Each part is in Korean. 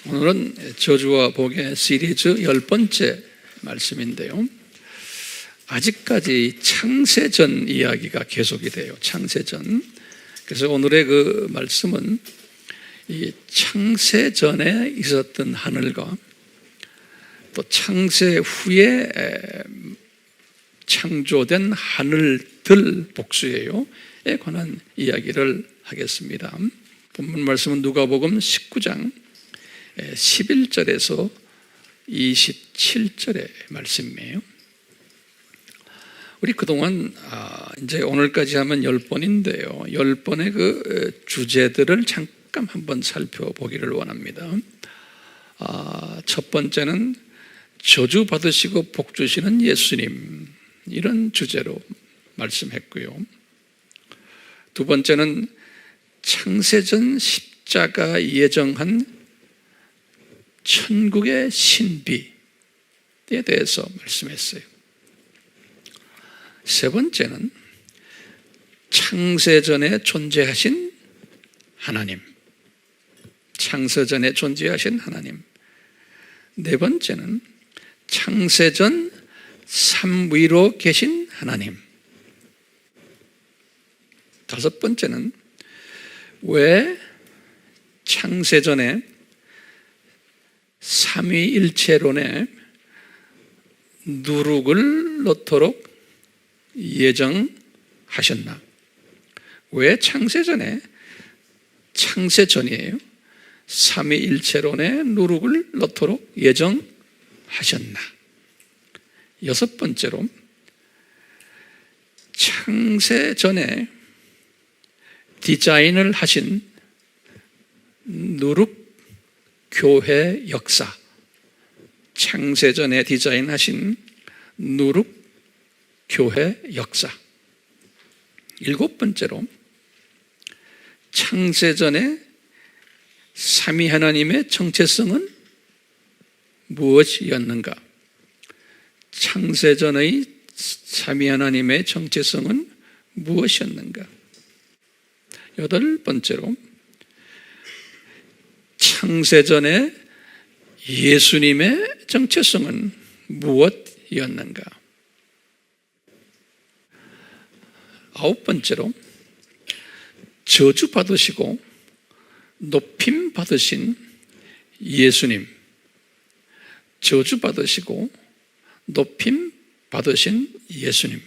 오늘은 저주와 복의 시리즈 10번째 말씀인데요. 아직까지 창세전 이야기가 계속이 돼요. 창세전. 그래서 오늘의 그 말씀은 이 창세전에 있었던 하늘과 또 창세 후에 창조된 하늘들 복수예요. 에 관한 이야기를 하겠습니다. 본문 말씀은 누가복음 19장 11절에서 27절의 말씀이에요. 우리 그동안 이제 오늘까지 하면 10번인데요. 10번의 그 주제들을 잠깐 한번 살펴보기를 원합니다. 첫 번째는 저주 받으시고 복 주시는 예수님, 이런 주제로 말씀했고요. 두 번째는 창세전 십자가 예정한 천국의 신비에 대해서 말씀했어요. 세 번째는 창세전에 존재하신 하나님, 창세전에 존재하신 하나님. 네 번째는 창세전 삼위로 계신 하나님. 다섯 번째는 왜 창세전에 삼위일체론에 누룩을 넣도록 예정하셨나? 왜 창세전이에요. 삼위일체론에 누룩을 넣도록 예정하셨나? 여섯 번째로 창세전에 디자인을 하신 누룩 교회 역사, 창세전에 디자인하신 누룩 교회 역사. 일곱 번째로 창세전에 삼위 하나님의 정체성은 무엇이었는가? 창세전의 삼위 하나님의 정체성은 무엇이었는가? 여덟 번째로 창세전에 예수님의 정체성은 무엇이었는가? 아홉 번째로 저주 받으시고 높임 받으신 예수님, 저주 받으시고 높임 받으신 예수님.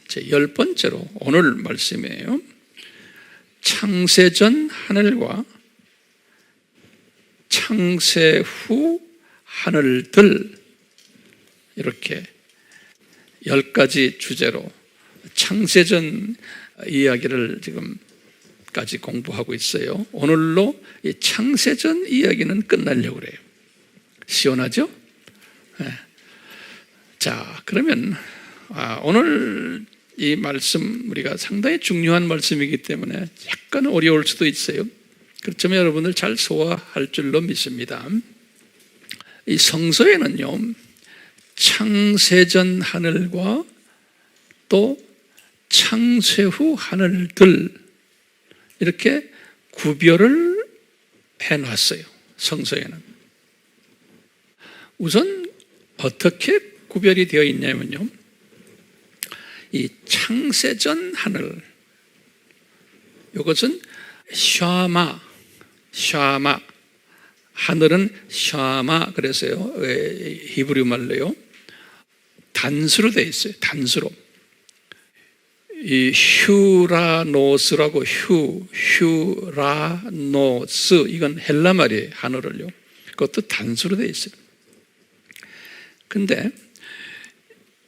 제 10번째로 오늘 말씀이에요. 창세전 하늘과 창세 후 하늘들, 이렇게 10가지 주제로 창세전 이야기를 지금까지 공부하고 있어요. 오늘로 이 창세전 이야기는 끝나려고 그래요. 시원하죠? 네. 자, 그러면 오늘 이 말씀, 우리가 상당히 중요한 말씀이기 때문에 약간 어려울 수도 있어요. 그렇지만 여러분들 잘 소화할 줄로 믿습니다. 이 성서에는요, 창세전 하늘과 또 창세 후 하늘들, 이렇게 구별을 해놨어요. 성서에는. 우선 어떻게 구별이 되어 있냐면요, 이 창세전 하늘, 이것은 샤마, 하늘은 샤마, 그래서요, 히브리 말로요, 단수로 되어 있어요. 단수로. 이 휴라노스라고, 휴라노스, 이건 헬라 말이에요. 하늘을요. 그것도 단수로 되어 있어요. 근데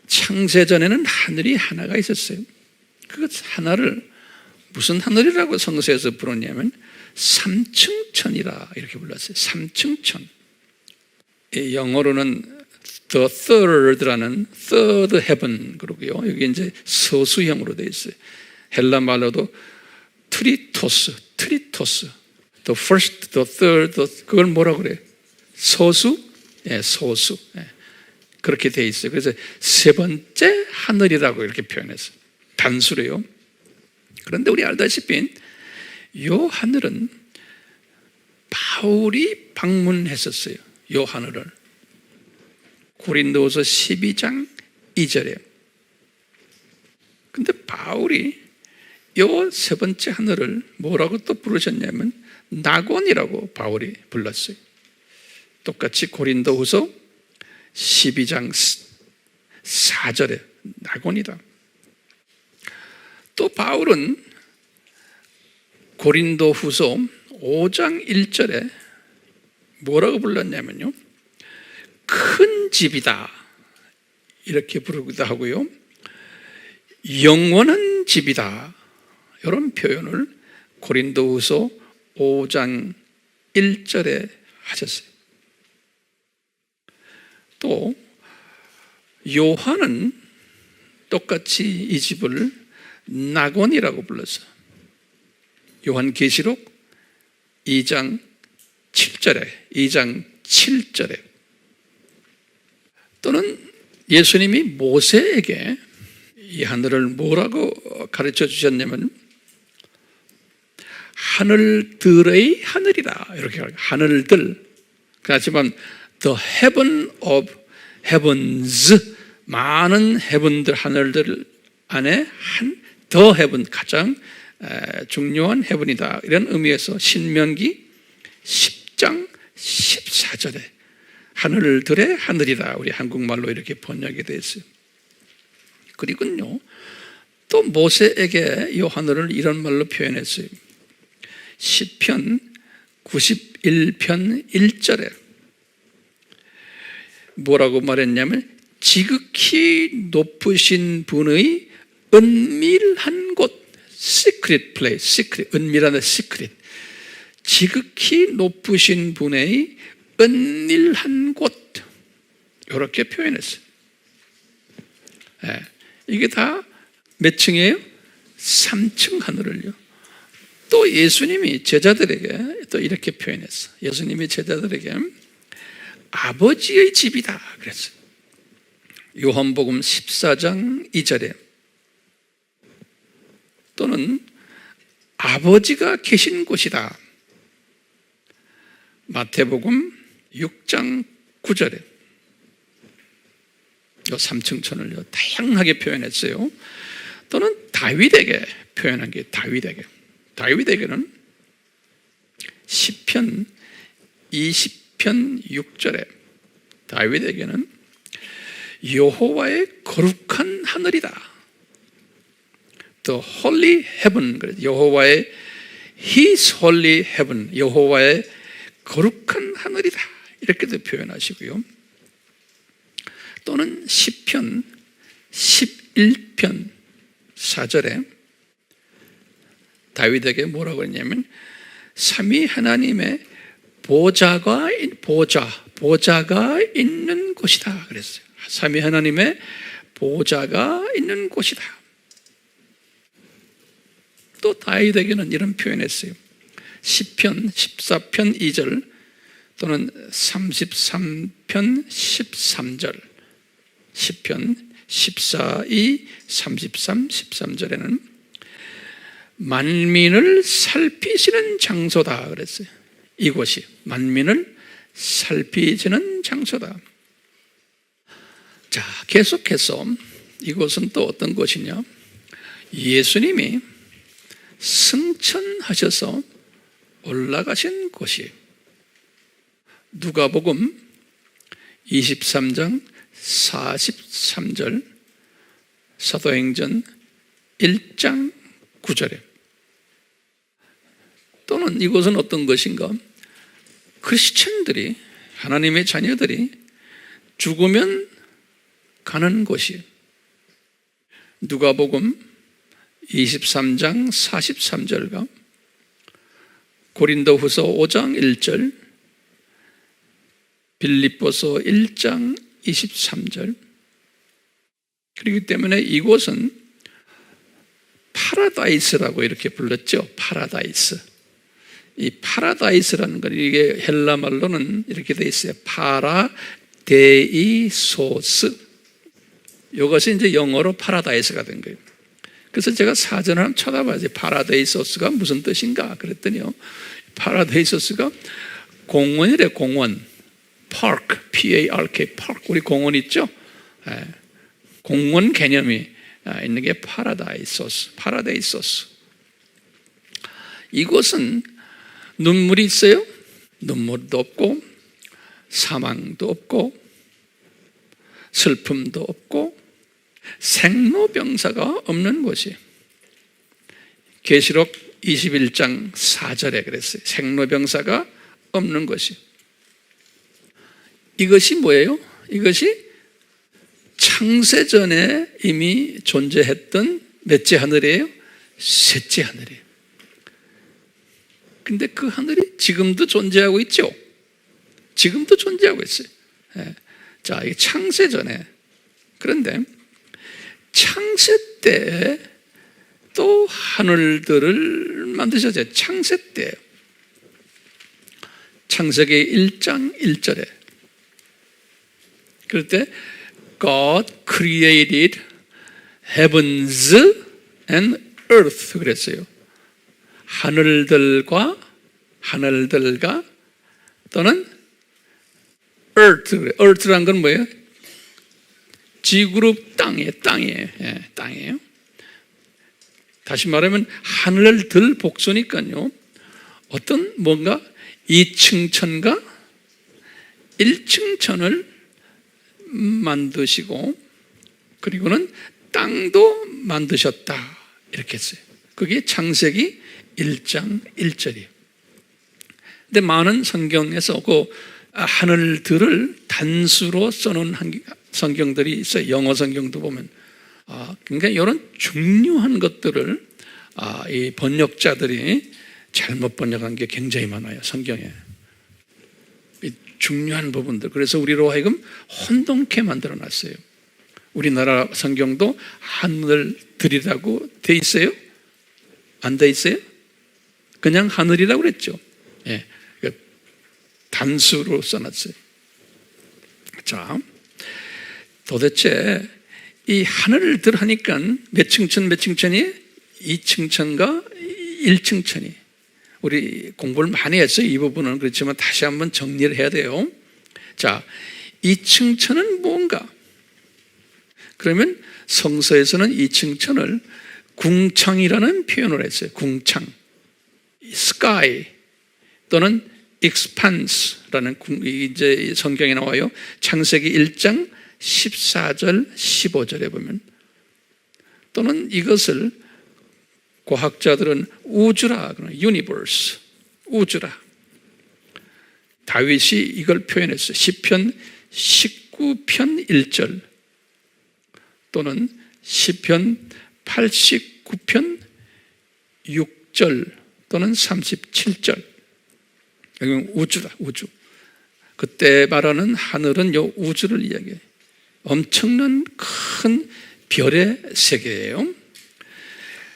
창세전에는 하늘이 하나가 있었어요. 그 하나를 무슨 하늘이라고 성서에서 부르냐면 삼층천이라 이렇게 불렀어요. 삼층천. 영어로는 the third라는 third heaven, 그러고요. 여기 이제 서수형으로 되어 있어요. 헬라 말로도 트리토스, the first, the third, 그걸 뭐라고 그래요? 소수? 예, 소수. 예. 그렇게 되어 있어요. 그래서 세 번째 하늘이라고 이렇게 표현했어요. 단수로요. 그런데 우리 알다시피 이 하늘은 바울이 방문했었어요. 요 하늘을. 고린도후서 12장 2절에. 근데 바울이 요 세 번째 하늘을 뭐라고 또 부르셨냐면 낙원이라고 바울이 불렀어요. 똑같이 고린도후서 12장 4절에 낙원이다. 또 바울은 고린도후서 5장 1절에 뭐라고 불렀냐면요, 큰 집이다 이렇게 부르기도 하고요, 영원한 집이다 이런 표현을 고린도후서 5장 1절에 하셨어요. 또 요한은 똑같이 이 집을 낙원이라고 불렀어요. 요한계시록 2장 7절에 또는 예수님이 모세에게 이 하늘을 뭐라고 가르쳐 주셨냐면 하늘들의 하늘이다 이렇게 하늘들. 하지만 the heaven of heavens, 많은 heaven들, 하늘들 안에 한 the heaven, 가장 중요한 heaven이다 이런 의미에서 신명기 10장 14절에 하늘들의 하늘이다 우리 한국말로 이렇게 번역이 되어 있어요. 그리고요 또 모세에게 이 하늘을 이런 말로 표현했어요. 시편 91편 1절에 뭐라고 말했냐면 지극히 높으신 분의 은밀한 곳, secret place, 은밀한 secret, 지극히 높으신 분의 은밀한 곳 이렇게 표현했어요. 이게 다 몇 층이에요? 3층 하늘을요. 또 예수님이 제자들에게 또 이렇게 표현했어. 예수님이 제자들에게 아버지의 집이다 그랬어요. 요한복음 14장 2절에 또는 아버지가 계신 곳이다. 마태복음 6장 9절에 요 3층 천을 다양하게 표현했어요. 또는 다윗에게 표현한 게 다윗에게는 시편 20편 6절에 다윗에게는 여호와의 거룩한 하늘이다. The holy heaven, 여호와의 His holy heaven, 여호와의 거룩한 하늘이다 이렇게도 표현하시고요. 또는 시편 11편 4절에 다윗에게 뭐라고 했냐면 삼위 하나님의 보좌가 있는 곳이다 그랬어요. 삼위 하나님의 보좌가 있는 곳이다. 또 다윗에게는 이런 표현했어요. 시편 14편 2절 또는 33편 13절, 시편 14, 2, 33, 13절에는 만민을 살피시는 장소다 그랬어요. 이곳이 만민을 살피시는 장소다. 자, 계속해서 이곳은 또 어떤 곳이냐? 예수님이 승천하셔서 올라가신 곳이 누가복음 23장 43절, 사도행전 1장 9절에 또는 이곳은 어떤 것인가? 크리스천들이, 하나님의 자녀들이 죽으면 가는 곳이 누가복음 23장 43절과 고린도후서 5장 1절, 빌립보서 1장 23절. 그렇기 때문에 이곳은 파라다이스라고 이렇게 불렀죠. 파라다이스. 이 파라다이스라는 건 이게 헬라 말로는 이렇게 돼 있어요. 파라데이소스. 이것이 이제 영어로 파라다이스가 된 거예요. 그래서 제가 사전을 한번 쳐다봐야지 파라데이소스가 무슨 뜻인가 그랬더니요, 파라데이서스가 공원이래, 공원. park, P-A-R-K, park. 우리 공원 있죠? 공원 개념이 있는 게 파라다이소스. 이곳은 눈물이 있어요? 눈물도 없고, 사망도 없고, 슬픔도 없고, 생로병사가 없는 곳이. 계시록 21장 4절에 그랬어요. 생로병사가 없는 곳이. 이것이 뭐예요? 이것이 창세전에 이미 존재했던 몇째 하늘이에요? 셋째 하늘이에요. 근데 그 하늘이 지금도 존재하고 있죠? 지금도 존재하고 있어요. 자, 이게 창세전에. 그런데 창세 때 또 하늘들을 만드셨어요. 창세 때. 창세기 1장 1절에. 그럴 때 God created heavens and earth 그랬어요. 하늘들과 또는 earth. earth란 건 뭐예요? 지구로 땅이에요. 다시 말하면 하늘들 복수니까요. 어떤 뭔가 2층 천과 1층 천을 만드시고 그리고는 땅도 만드셨다 이렇게 했어요. 그게 창세기 1장 1절이에요. 근데 많은 성경에서 그 하늘들을 단수로 써놓은 성경들이 있어요. 영어 성경도 보면. 그러니까 이런 중요한 것들을 이 번역자들이 잘못 번역한 게 굉장히 많아요. 성경에. 이 중요한 부분들. 그래서 우리로 하여금 혼동케 만들어놨어요. 우리나라 성경도 하늘들이라고 돼 있어요? 안 돼 있어요? 그냥 하늘이라고 그랬죠. 예, 단수로 써놨어요. 자, 도대체 이 하늘들 하니까 몇 층천 2층 천과 1층 천이. 우리 공부를 많이 했어요. 이 부분은. 그렇지만 다시 한번 정리를 해야 돼요. 자, 2층 천은 뭔가? 그러면 성서에서는 2층 천을 궁창이라는 표현을 했어요. 궁창. sky 또는 expanse라는 이제 성경에 나와요. 창세기 1장 14절 15절에 보면 또는 이것을 과학자들은 우주라 universe 우주라. 다윗이 이걸 표현했어요. 시편 19편 1절 또는 시편 89편 6절 또는 37절. 여기는 우주다, 우주. 그때 말하는 하늘은 요 우주를 이야기해요. 엄청난 큰 별의 세계예요.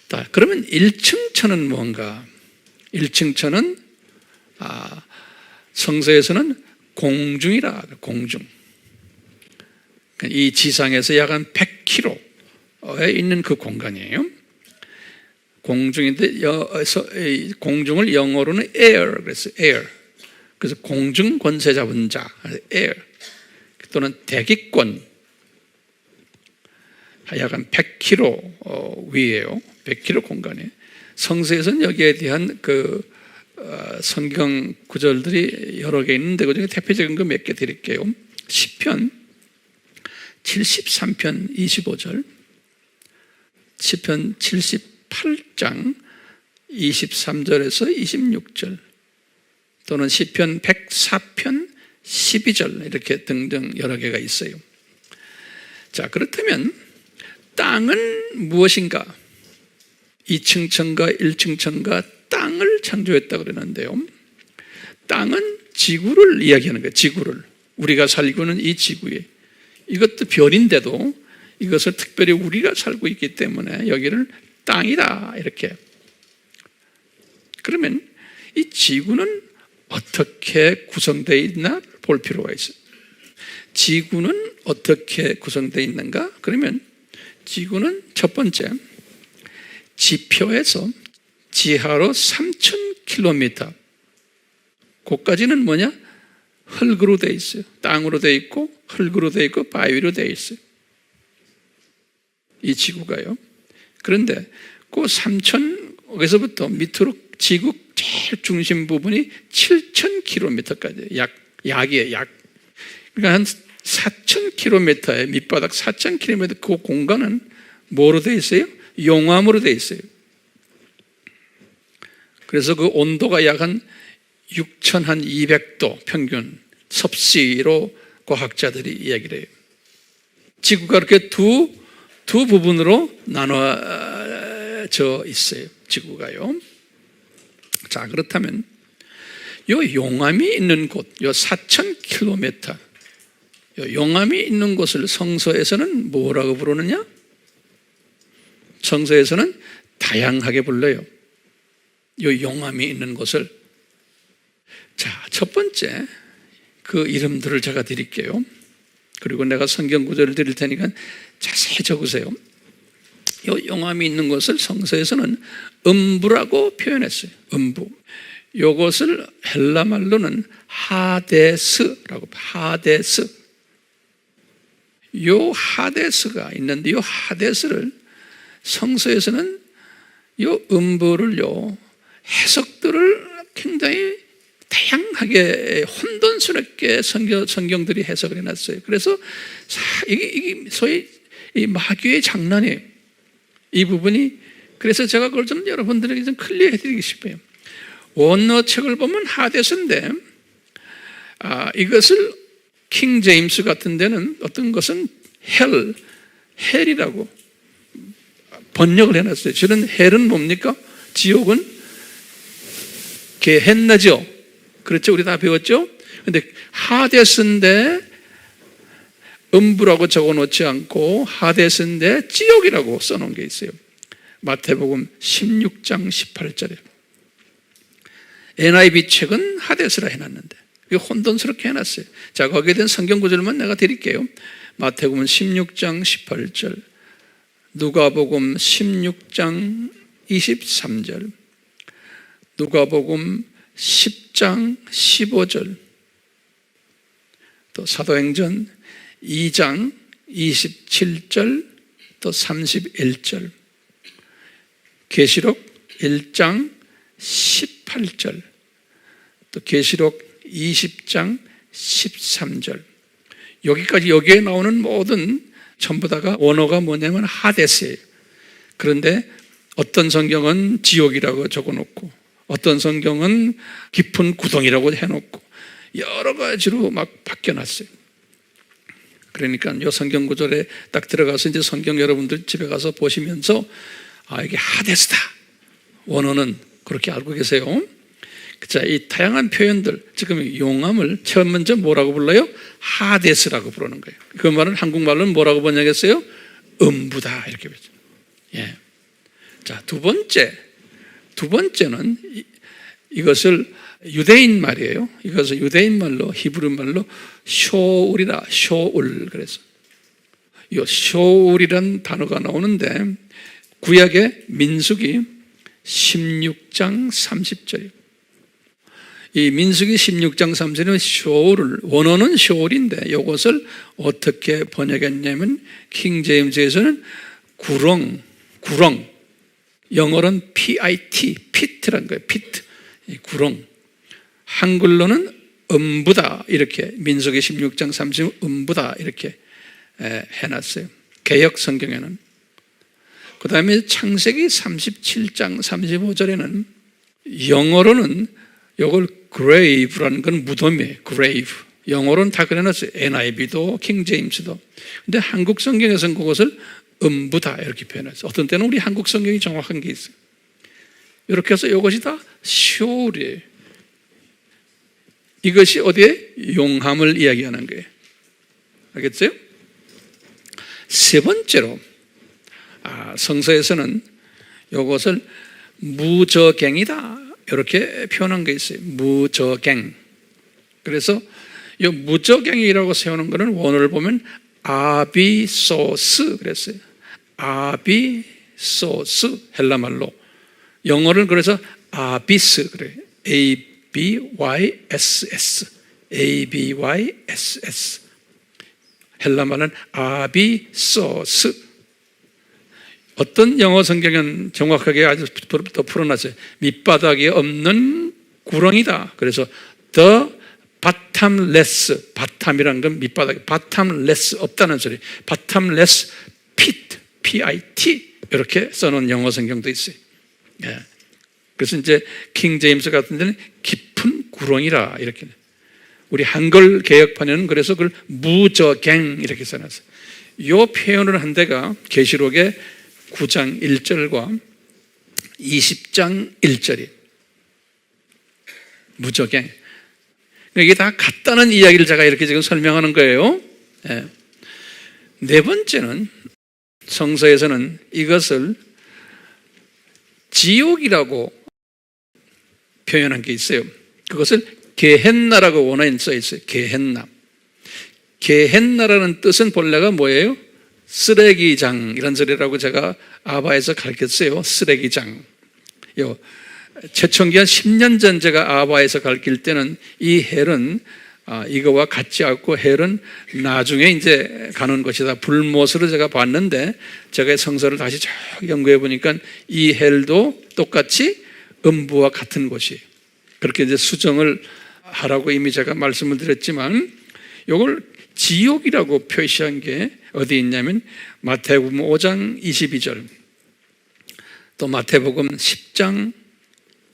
자, 그러면 1층 천은 뭔가? 1층 천은 성서에서는 공중이라. 공중. 이 지상에서 약 한 100km에 있는 그 공간이에요. 공중인데 공중을 영어로는 air 그랬어요. air. 그래서 공중 권세 잡은 자, air. 또는 대기권. 약 한 100km 위에요. 100km 공간에. 성서에서는 여기에 대한 그 성경 구절들이 여러 개 있는데 그 중에 대표적인 거 몇 개 드릴게요. 시편 73편 25절, 시편 78장 23절에서 26절, 또는 시편 104편 12절 이렇게 등등 여러 개가 있어요. 자, 그렇다면 땅은 무엇인가? 2층 천과 1층 천과 땅을 창조했다고 그러는데요. 땅은 지구를 이야기하는 거예요. 지구를. 우리가 살고 있는 이 지구에. 이것도 별인데도 이것을 특별히 우리가 살고 있기 때문에 여기를 땅이다 이렇게. 그러면 이 지구는 어떻게 구성되어 있나 볼 필요가 있어요. 지구는 어떻게 구성되어 있는가? 그러면 지구는 첫 번째, 지표에서 지하로 3,000km 그까지는 뭐냐? 흙으로 돼 있어요. 땅으로 돼 있고 흙으로 돼 있고 바위로 돼 있어요. 이 지구가요. 그런데 그 3,000에서부터 밑으로 지구 제일 중심 부분이 7,000km까지 약이에요. 약. 그러니까 한 4,000km의 밑바닥 4,000km 그 공간은 뭐로 돼 있어요? 용암으로 돼 있어요. 그래서 그 온도가 약 한 6,200도 평균 섭씨로 과학자들이 이야기를 해요. 지구가 이렇게 두 부분으로 나눠져 있어요. 지구가요. 자, 그렇다면 요 용암이 있는 곳, 요 4,000km, 요 용암이 있는 곳을 성서에서는 뭐라고 부르느냐? 성서에서는 다양하게 불러요. 요 용암이 있는 곳을. 자, 첫 번째 그 이름들을 제가 드릴게요. 그리고 내가 성경 구절을 드릴 테니까 자세히 적으세요. 요 용암이 있는 곳을 성서에서는 음부라고 표현했어요. 음부. 요것을 헬라 말로는 하데스라고. 하데스. 요 하데스가 있는데 요 하데스를 성서에서는 요 음부를요 해석들을 굉장히 다양하게 혼돈스럽게 성경들이 해석을 해놨어요. 그래서 이게 소위 이 마귀의 장난이에요. 이 부분이. 그래서 제가 그걸 좀 여러분들에게 좀 클리어해드리고 싶어요. 원어 책을 보면 하데스인데 이것을 킹 제임스 같은 데는 어떤 것은 헬이라고 번역을 해놨어요. 저는 헬은 뭡니까? 지옥은 게헨나죠. 그렇죠? 우리 다 배웠죠? 근데 하데스인데 음부라고 적어놓지 않고 하데스인데 지옥이라고 써놓은 게 있어요. 마태복음 16장 18절에. NIV 책은 하데스라 해놨는데 이거 혼돈스럽게 해놨어요. 자, 거기에 대한 성경 구절만 내가 드릴게요. 마태복음 16장 18절, 누가복음 16장 23절, 누가복음 10장 15절, 또 사도행전 2장 27절 또 31절, 계시록 1장 18절, 또 계시록 20장 13절. 여기까지 여기에 나오는 모든 전부 다가 원어가 뭐냐면 하데스예요. 그런데 어떤 성경은 지옥이라고 적어놓고 어떤 성경은 깊은 구덩이라고 해놓고 여러 가지로 막 바뀌어놨어요. 그러니까 이 성경 구절에 딱 들어가서 이제 성경 여러분들 집에 가서 보시면서 이게 하데스다. 원어는 그렇게 알고 계세요. 자, 이 다양한 표현들, 지금 용암을 처음 먼저 뭐라고 불러요? 하데스라고 부르는 거예요. 그 말은 한국말로는 뭐라고 번역했어요? 음부다 이렇게 보죠. 예. 자, 두 번째는 이것을 유대인 말이에요. 이것을 유대인 말로 히브리 말로 쇼울이라. 쇼울. 그래서 이 쇼울이란 단어가 나오는데 구약의 민수기 16장 30절이에요. 이 민수기 16장 30절은 쇼울을, 원어는 쇼울인데 이것을 어떻게 번역했냐면 킹 제임스에서는 구렁, 영어로는 PIT, pit라는 거예요. pit, 구렁. 한글로는 음부다 이렇게 민수기 16장 30절 음부다 이렇게 해놨어요. 개역 성경에는. 그 다음에 창세기 37장 35절에는 영어로는 이걸 grave라는 건 무덤이에요. grave. 영어로는 다 그려놨어요. NIV도 킹 제임스도. 근데 한국 성경에서는 그것을 음부다 이렇게 표현했어요. 어떤 때는 우리 한국 성경이 정확한 게 있어요. 이렇게 해서 이것이 다 쇼울이에요. 이것이 어디에? 용함을 이야기하는 거예요. 알겠어요? 세 번째로 성서에서는 이것을 무저갱이다 이렇게 표현한 게 있어요. 무저갱. 그래서 이 무저갱이라고 세우는 것은 원어를 보면 아비소스 그랬어요. 아비소스 헬라말로. 영어를 그래서 아비스 그래요. ABYSS. ABYSS. 헬라말은 아비소스. 어떤 영어 성경은 정확하게 아주 더 풀어놨어요. 밑바닥이 없는 구렁이다. 그래서 the bottomless, 바텀이란 건 밑바닥, bottomless 없다는 소리. bottomless pit, P-I-T 이렇게 써놓은 영어 성경도 있어요. 예. 그래서 이제 킹 제임스 같은 데는 깊은 구렁이라 이렇게. 우리 한글 개혁판에는 그래서 그걸 무저갱 이렇게 써놨어요. 이 표현을 한 데가 계시록의 9장 1절과 20장 1절이 무저갱. 이게 다 같다는 이야기를 제가 이렇게 지금 설명하는 거예요. 네. 네 번째는 성서에서는 이것을 지옥이라고 표현한 게 있어요. 그것을 게헨나라고 원어에 써 있어요. 게헨나. 게헨나라는 뜻은 본래가 뭐예요? 쓰레기장 이런 소리라고 제가 아바에서 가르쳤어요. 쓰레기장. 최청기 한 10년 전 제가 아바에서 가르칠 때는 이 헬은 이거와 같지 않고 헬은 나중에 이제 가는 것이다. 불못으로 제가 봤는데 제가 성서를 다시 쭉 연구해 보니까 이 헬도 똑같이 음부와 같은 곳이에요. 그렇게 이제 수정을 하라고 이미 제가 말씀을 드렸지만 이걸 지옥이라고 표시한 게 어디 있냐면 마태복음 5장 22절 또 마태복음 10장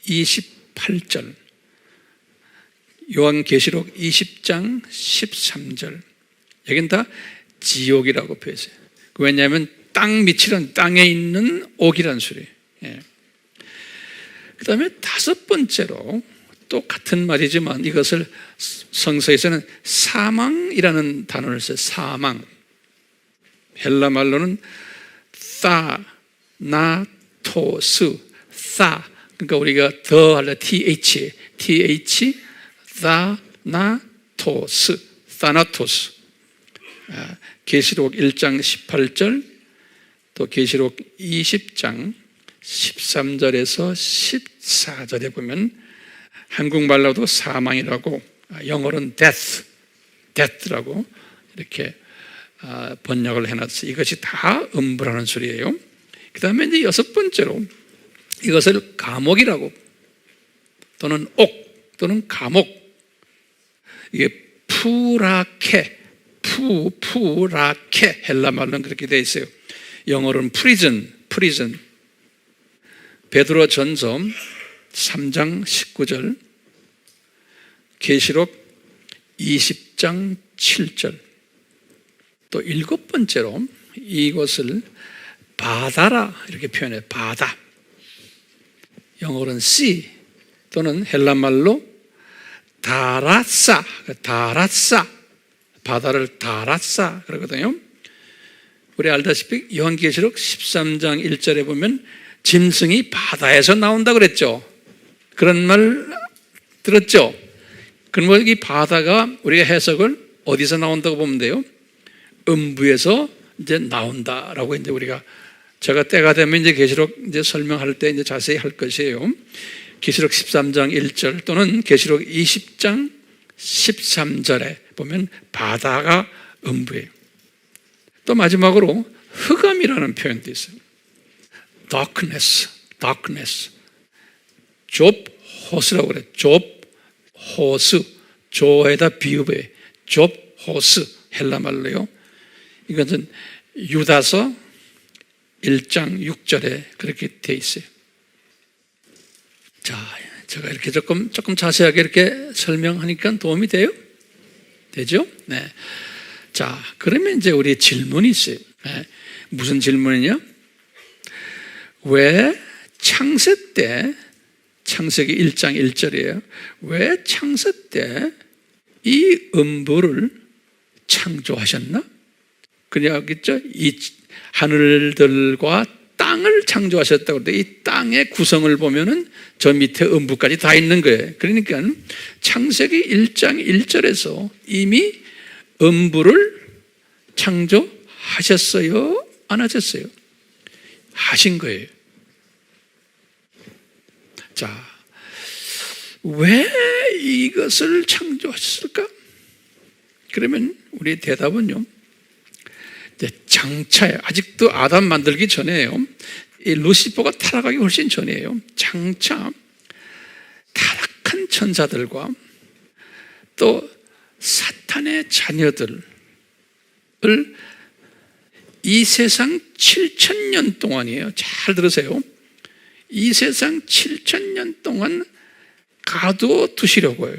28절 요한계시록 20장 13절 여긴 다 지옥이라고 표시해요. 왜냐하면 땅 밑이란 땅에 있는 옥이란 소리예요. 예. 그 다음에 다섯 번째로 또 같은 말이지만 이것을 성서에서는 사망이라는 단어를 써요. 사망. 헬라 말로는 타나토스, 사. 그러니까 우리가 더 할래 th, 타나토스, 타나토스. 계시록 1장 18절, 또 계시록 20장 13절에서 14절에 보면 한국말로도 사망이라고 영어로는 death라고 이렇게 번역을 해놨어요. 이것이 다 음부라는 소리예요. 그 다음에 이제 여섯 번째로 이것을 감옥이라고 또는 옥 또는 감옥 이게 푸라케 헬라 말로는 그렇게 되어 있어요. 영어로는 prison 베드로 전서 3장 19절 계시록 20장 7절 또 일곱 번째로 이것을 바다라 이렇게 표현해요. 바다 영어로는 sea 또는 헬라말로 다라사 바다를 다라사 그러거든요. 우리 알다시피 요한계시록 13장 1절에 보면 짐승이 바다에서 나온다 그랬죠. 그런 말 들었죠? 그럼 이 바다가 우리가 해석을 어디서 나온다고 보면 돼요? 음부에서 이제 나온다라고 이제 우리가 제가 때가 되면 이제 계시록 이제 설명할 때 이제 자세히 할 것이에요. 계시록 13장 1절 또는 계시록 20장 13절에 보면 바다가 음부예요. 또 마지막으로 흑암이라는 표현도 있어요. darkness. 좁호스라고 그래요. 좁호스. 조에다 비읍에 좁호스 헬라말로요. 이것은 유다서 1장 6절에 그렇게 되어 있어요. 자, 제가 이렇게 조금 자세하게 이렇게 설명하니까 도움이 돼요? 되죠? 네. 자, 그러면 이제 우리 질문이 있어요. 네. 무슨 질문이냐? 왜 창세 때, 창세기 1장 1절이에요. 왜 창세 때 이 음부를 창조하셨나? 그냥겠죠? 이 하늘들과 땅을 창조하셨다고 그러는데 이 땅의 구성을 보면은 저 밑에 음부까지 다 있는 거예요. 그러니까 창세기 1장 1절에서 이미 음부를 창조하셨어요? 안 하셨어요? 하신 거예요. 자, 왜 이것을 창조하셨을까? 그러면 우리의 대답은요, 장차에, 아직도 아담 만들기 전에요, 이 루시퍼가 타락하기 훨씬 전이에요. 장차 타락한 천사들과 또 사탄의 자녀들을 이 세상 7,000년 동안이에요. 잘 들으세요. 이 세상 7,000년 동안 가두어 두시려고 해요.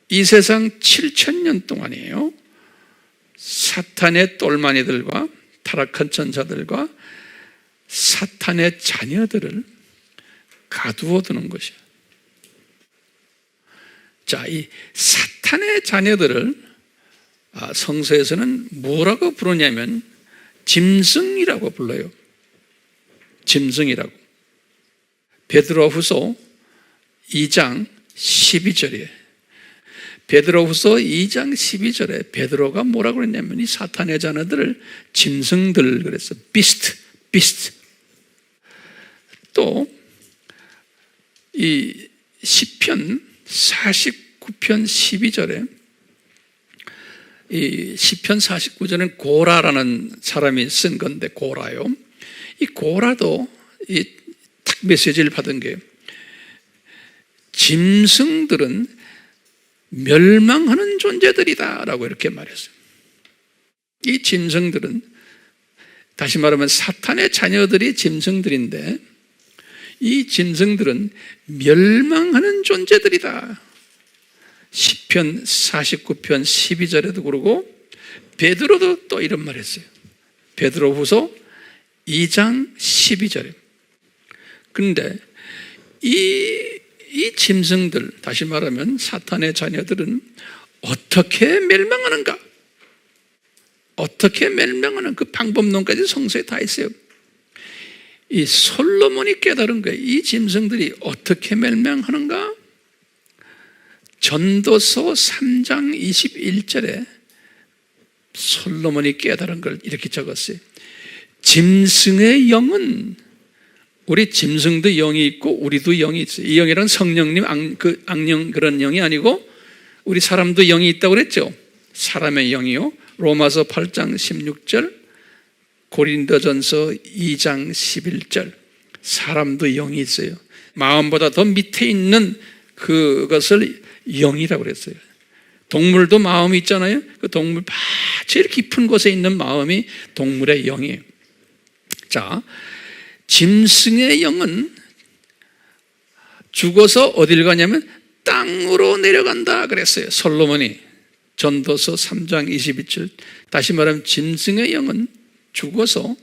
이 세상 7,000년 동안이에요. 사탄의 똘마니들과 타락한 천사들과 사탄의 자녀들을 가두어 두는 것이에요. 자, 이 사탄의 자녀들을 성서에서는 뭐라고 부르냐면 짐승이라고 불러요. 짐승이라고. 베드로후서 2장 12절이에요. 베드로후서 2장 12절에 베드로가 뭐라고 그랬냐면 이 사탄의 자녀들을 짐승들 그랬어. 비스트. 또 이 시편 49편 12절에 이 시편 49절은 고라라는 사람이 쓴 건데, 고라요. 이 고라도 이 딱 메시지를 받은 게, 짐승들은 멸망하는 존재들이다라고 이렇게 말했어요. 이 짐승들은, 다시 말하면 사탄의 자녀들이 짐승들인데, 이 짐승들은 멸망하는 존재들이다. 시편 49편 12절에도 그러고 베드로도 또 이런 말 했어요. 베드로후서 2장 12절에. 그런데 이 짐승들, 다시 말하면 사탄의 자녀들은 어떻게 멸망하는가? 어떻게 멸망하는 그 방법론까지 성서에 다 있어요. 이 솔로몬이 깨달은 거예요. 이 짐승들이 어떻게 멸망하는가? 전도서 3장 21절에 솔로몬이 깨달은 걸 이렇게 적었어요. 짐승의 영은, 우리 짐승도 영이 있고 우리도 영이 있어요. 이 영이란 성령님, 악령 그런 영이 아니고 우리 사람도 영이 있다고 그랬죠. 사람의 영이요. 로마서 8장 16절, 고린도전서 2장 11절. 사람도 영이 있어요. 마음보다 더 밑에 있는 그것을 영이라고 그랬어요. 동물도 마음이 있잖아요. 그 동물 제일 깊은 곳에 있는 마음이 동물의 영이에요. 자, 짐승의 영은 죽어서 어딜 가냐면 땅으로 내려간다 그랬어요. 솔로몬이 전도서 3장 21절. 다시 말하면 짐승의 영은 죽어서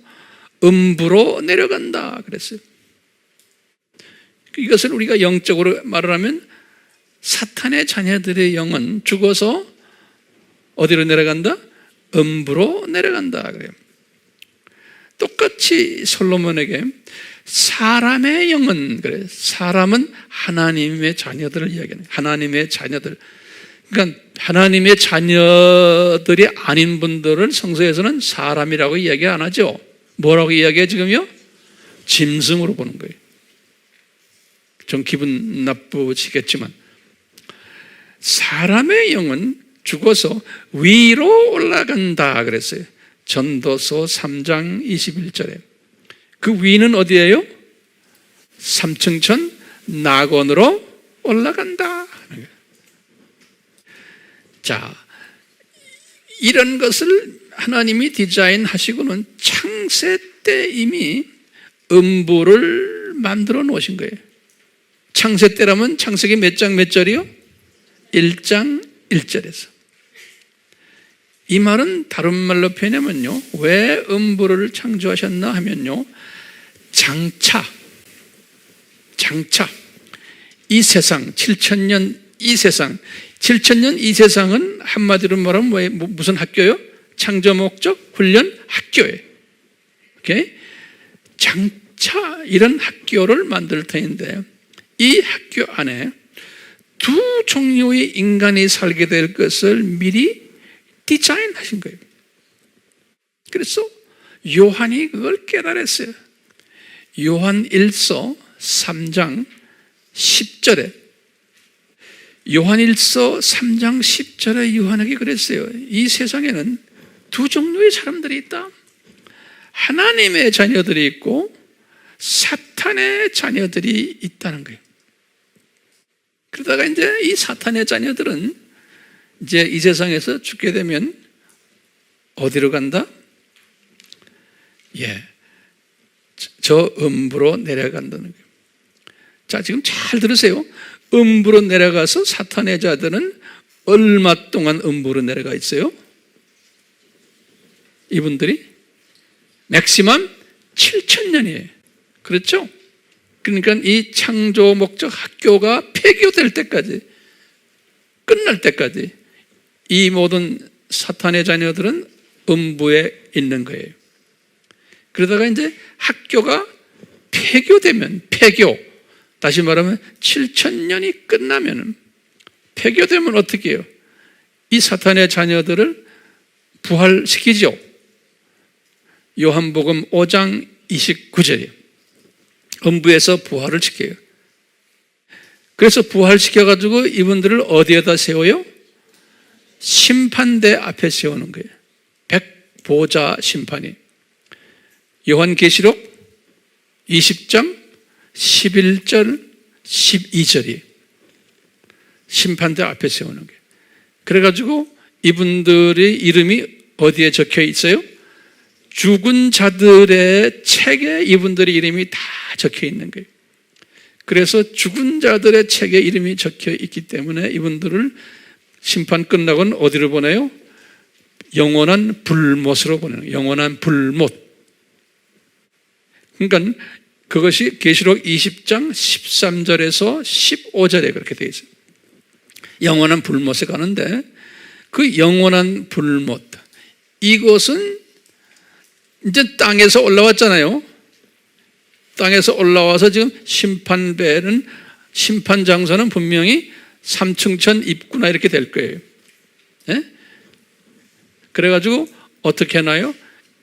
음부로 내려간다 그랬어요. 이것을 우리가 영적으로 말을 하면 사탄의 자녀들의 영은 죽어서 어디로 내려간다? 음부로 내려간다 그래요. 똑같이 솔로몬에게 사람의 영은, 그래, 사람은 하나님의 자녀들을 이야기하는, 하나님의 자녀들. 그러니까 하나님의 자녀들이 아닌 분들은 성서에서는 사람이라고 이야기 안 하죠. 뭐라고 이야기해 지금요? 짐승으로 보는 거예요. 좀 기분 나쁘시겠지만 사람의 영은 죽어서 위로 올라간다 그랬어요. 전도서 3장 21절에. 그 위는 어디예요? 삼층천 낙원으로 올라간다. 자, 이런 것을 하나님이 디자인하시고는 창세 때 이미 음부를 만들어 놓으신 거예요. 창세 때라면 창세기 몇 장 몇 절이요? 1장 1절에서. 이 말은 다른 말로 표현하면요, 왜 음부를 창조하셨나 하면요, 장차 이 세상 7,000년 이 세상 7,000년 이 세상은 한마디로 말하면 무슨 학교요? 창조 목적 훈련 학교예요. 오케이? 장차 이런 학교를 만들 터인데 이 학교 안에 두 종류의 인간이 살게 될 것을 미리 디자인하신 거예요. 그래서 요한이 그걸 깨달았어요. 요한 1서 3장 10절에 요한일서 3장 10절에 요한에게 그랬어요. 이 세상에는 두 종류의 사람들이 있다. 하나님의 자녀들이 있고 사탄의 자녀들이 있다는 거예요. 그러다가 이제 이 사탄의 자녀들은 이제 이 세상에서 죽게 되면 어디로 간다? 저 음부로 내려간다는 거예요. 자, 지금 잘 들으세요. 음부로 내려가서 사탄의 자들은 얼마 동안 음부로 내려가 있어요? 이분들이 맥시멈 7,000년이에요. 그렇죠? 그러니까 이 창조 목적 학교가 폐교될 때까지, 끝날 때까지 이 모든 사탄의 자녀들은 음부에 있는 거예요. 그러다가 이제 학교가 폐교되면, 다시 말하면 7,000년이 끝나면, 폐교되면 어떻게 해요? 이 사탄의 자녀들을 부활시키죠. 요한복음 5장 29절이에요. 음부에서 부활을 시켜요. 그래서 부활시켜가지고 이분들을 어디에다 세워요? 심판대 앞에 세우는 거예요. 백보자 심판이. 요한계시록 20장 11절 12절이 심판대 앞에 세우는 거예요. 그래가지고 이분들의 이름이 어디에 적혀 있어요? 죽은 자들의 책에 이분들의 이름이 다 적혀 있는 거예요. 그래서 죽은 자들의 책에 이름이 적혀 있기 때문에 이분들을 심판 끝나고는 어디로 보내요? 영원한 불못으로 보내는 거예요. 영원한 불못. 그러니까 그것이 계시록 20장 13절에서 15절에 그렇게 되어 있어요. 영원한 불못에 가는데 그 영원한 불못, 이것은 이제 땅에서 올라왔잖아요. 땅에서 올라와서 지금 심판배는, 심판 장소는 분명히 삼층천 입구나 이렇게 될 거예요. 예? 그래가지고 어떻게 하나요?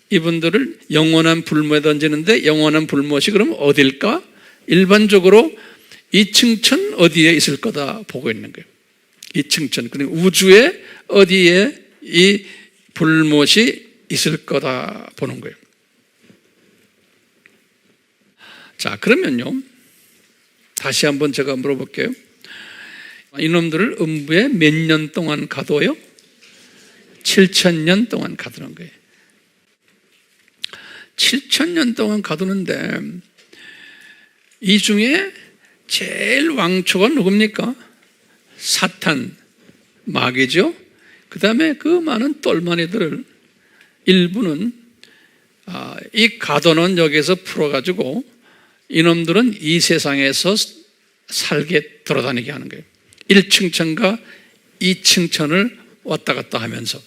이분들을 영원한 불못에 던지는데, 영원한 불못이 그럼 어딜까? 일반적으로 이층천 어디에 있을 거다 보고 있는 거예요. 이층천, 그러니까 우주에 어디에 이 불못이 있을 거다 보는 거예요. 자, 그러면요, 다시 한번 제가 물어볼게요. 이놈들을 음부에 몇 년 동안 가둬요? 7,000년 동안 가두는 거예요. 7,000년 동안 가두는데 이 중에 제일 왕초가 누굽니까? 사탄, 마귀죠. 그 다음에 그 많은 똘마니들을 일부는 이 가둬놓은 역에서 풀어가지고 이놈들은 이 세상에서 살게 돌아다니게 하는 거예요. 1층천과 2층천을 왔다 갔다 하면서.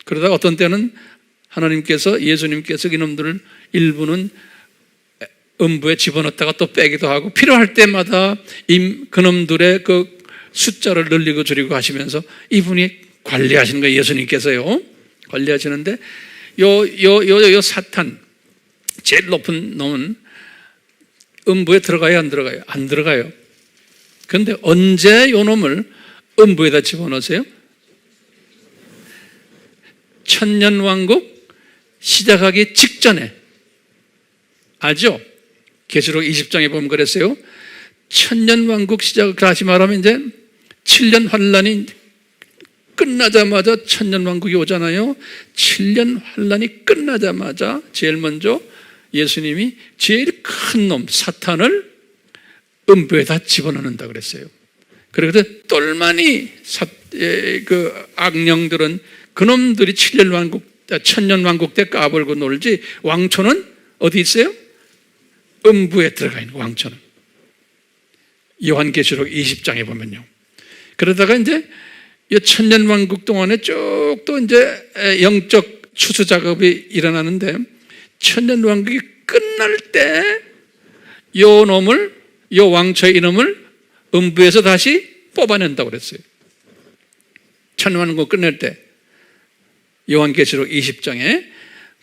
그러다가 어떤 때는 하나님께서, 예수님께서 이놈들을 일부는 음부에 집어넣었다가 또 빼기도 하고, 필요할 때마다 그놈들의 그 숫자를 늘리고 줄이고 하시면서 이분이 관리하시는 거예요. 예수님께서요. 관리하시는데 요 사탄, 제일 높은 놈은 음부에 들어가요, 안 들어가요? 안 들어가요. 그런데 언제 요 놈을 음부에다 집어넣으세요? 천년왕국 시작하기 직전에. 알죠? 계시록 20장에 보면 그랬어요. 천년왕국 시작, 다시 말하면 이제 7년 환란이 끝나자마자 천년왕국이 오잖아요. 7년 환란이 끝나자마자 제일 먼저 예수님이 제일 큰 놈 사탄을 음부에다 집어넣는다 그랬어요. 그래서 똘마니 그 악령들은 그놈들이 7년 왕국, 천년 왕국 때 까불고 놀지, 왕초는 어디 있어요? 음부에 들어가 있는 왕초는. 요한계시록 20장에 보면요. 그러다가 이제 이 천년 왕국 동안에 쭉 또 이제 영적 추수 작업이 일어나는데, 천년 왕국이 끝날 때 요 놈을, 요 왕초의 이놈을 음부에서 다시 뽑아낸다고 그랬어요. 천년 왕국 끝낼 때 요한계시록 20장에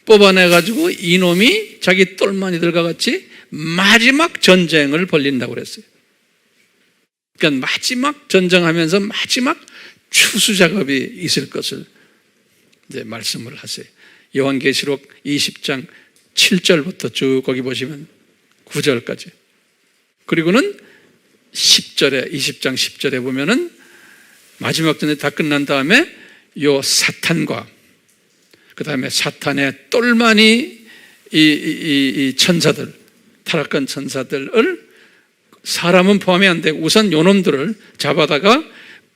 뽑아내가지고 이놈이 자기 똘마니들과 같이 마지막 전쟁을 벌린다고 그랬어요. 그러니까 마지막 전쟁하면서 마지막 추수 작업이 있을 것을 이제 말씀을 하세요. 요한계시록 20장 7절부터 쭉 거기 보시면 9절까지. 그리고는 10절에 20장 10절에 보면은 마지막 전쟁이 다 끝난 다음에 요 사탄과 그 다음에 사탄의 똘마니 이 천사들, 타락한 천사들을 사람은 포함이 안 되고 우선 요놈들을 잡아다가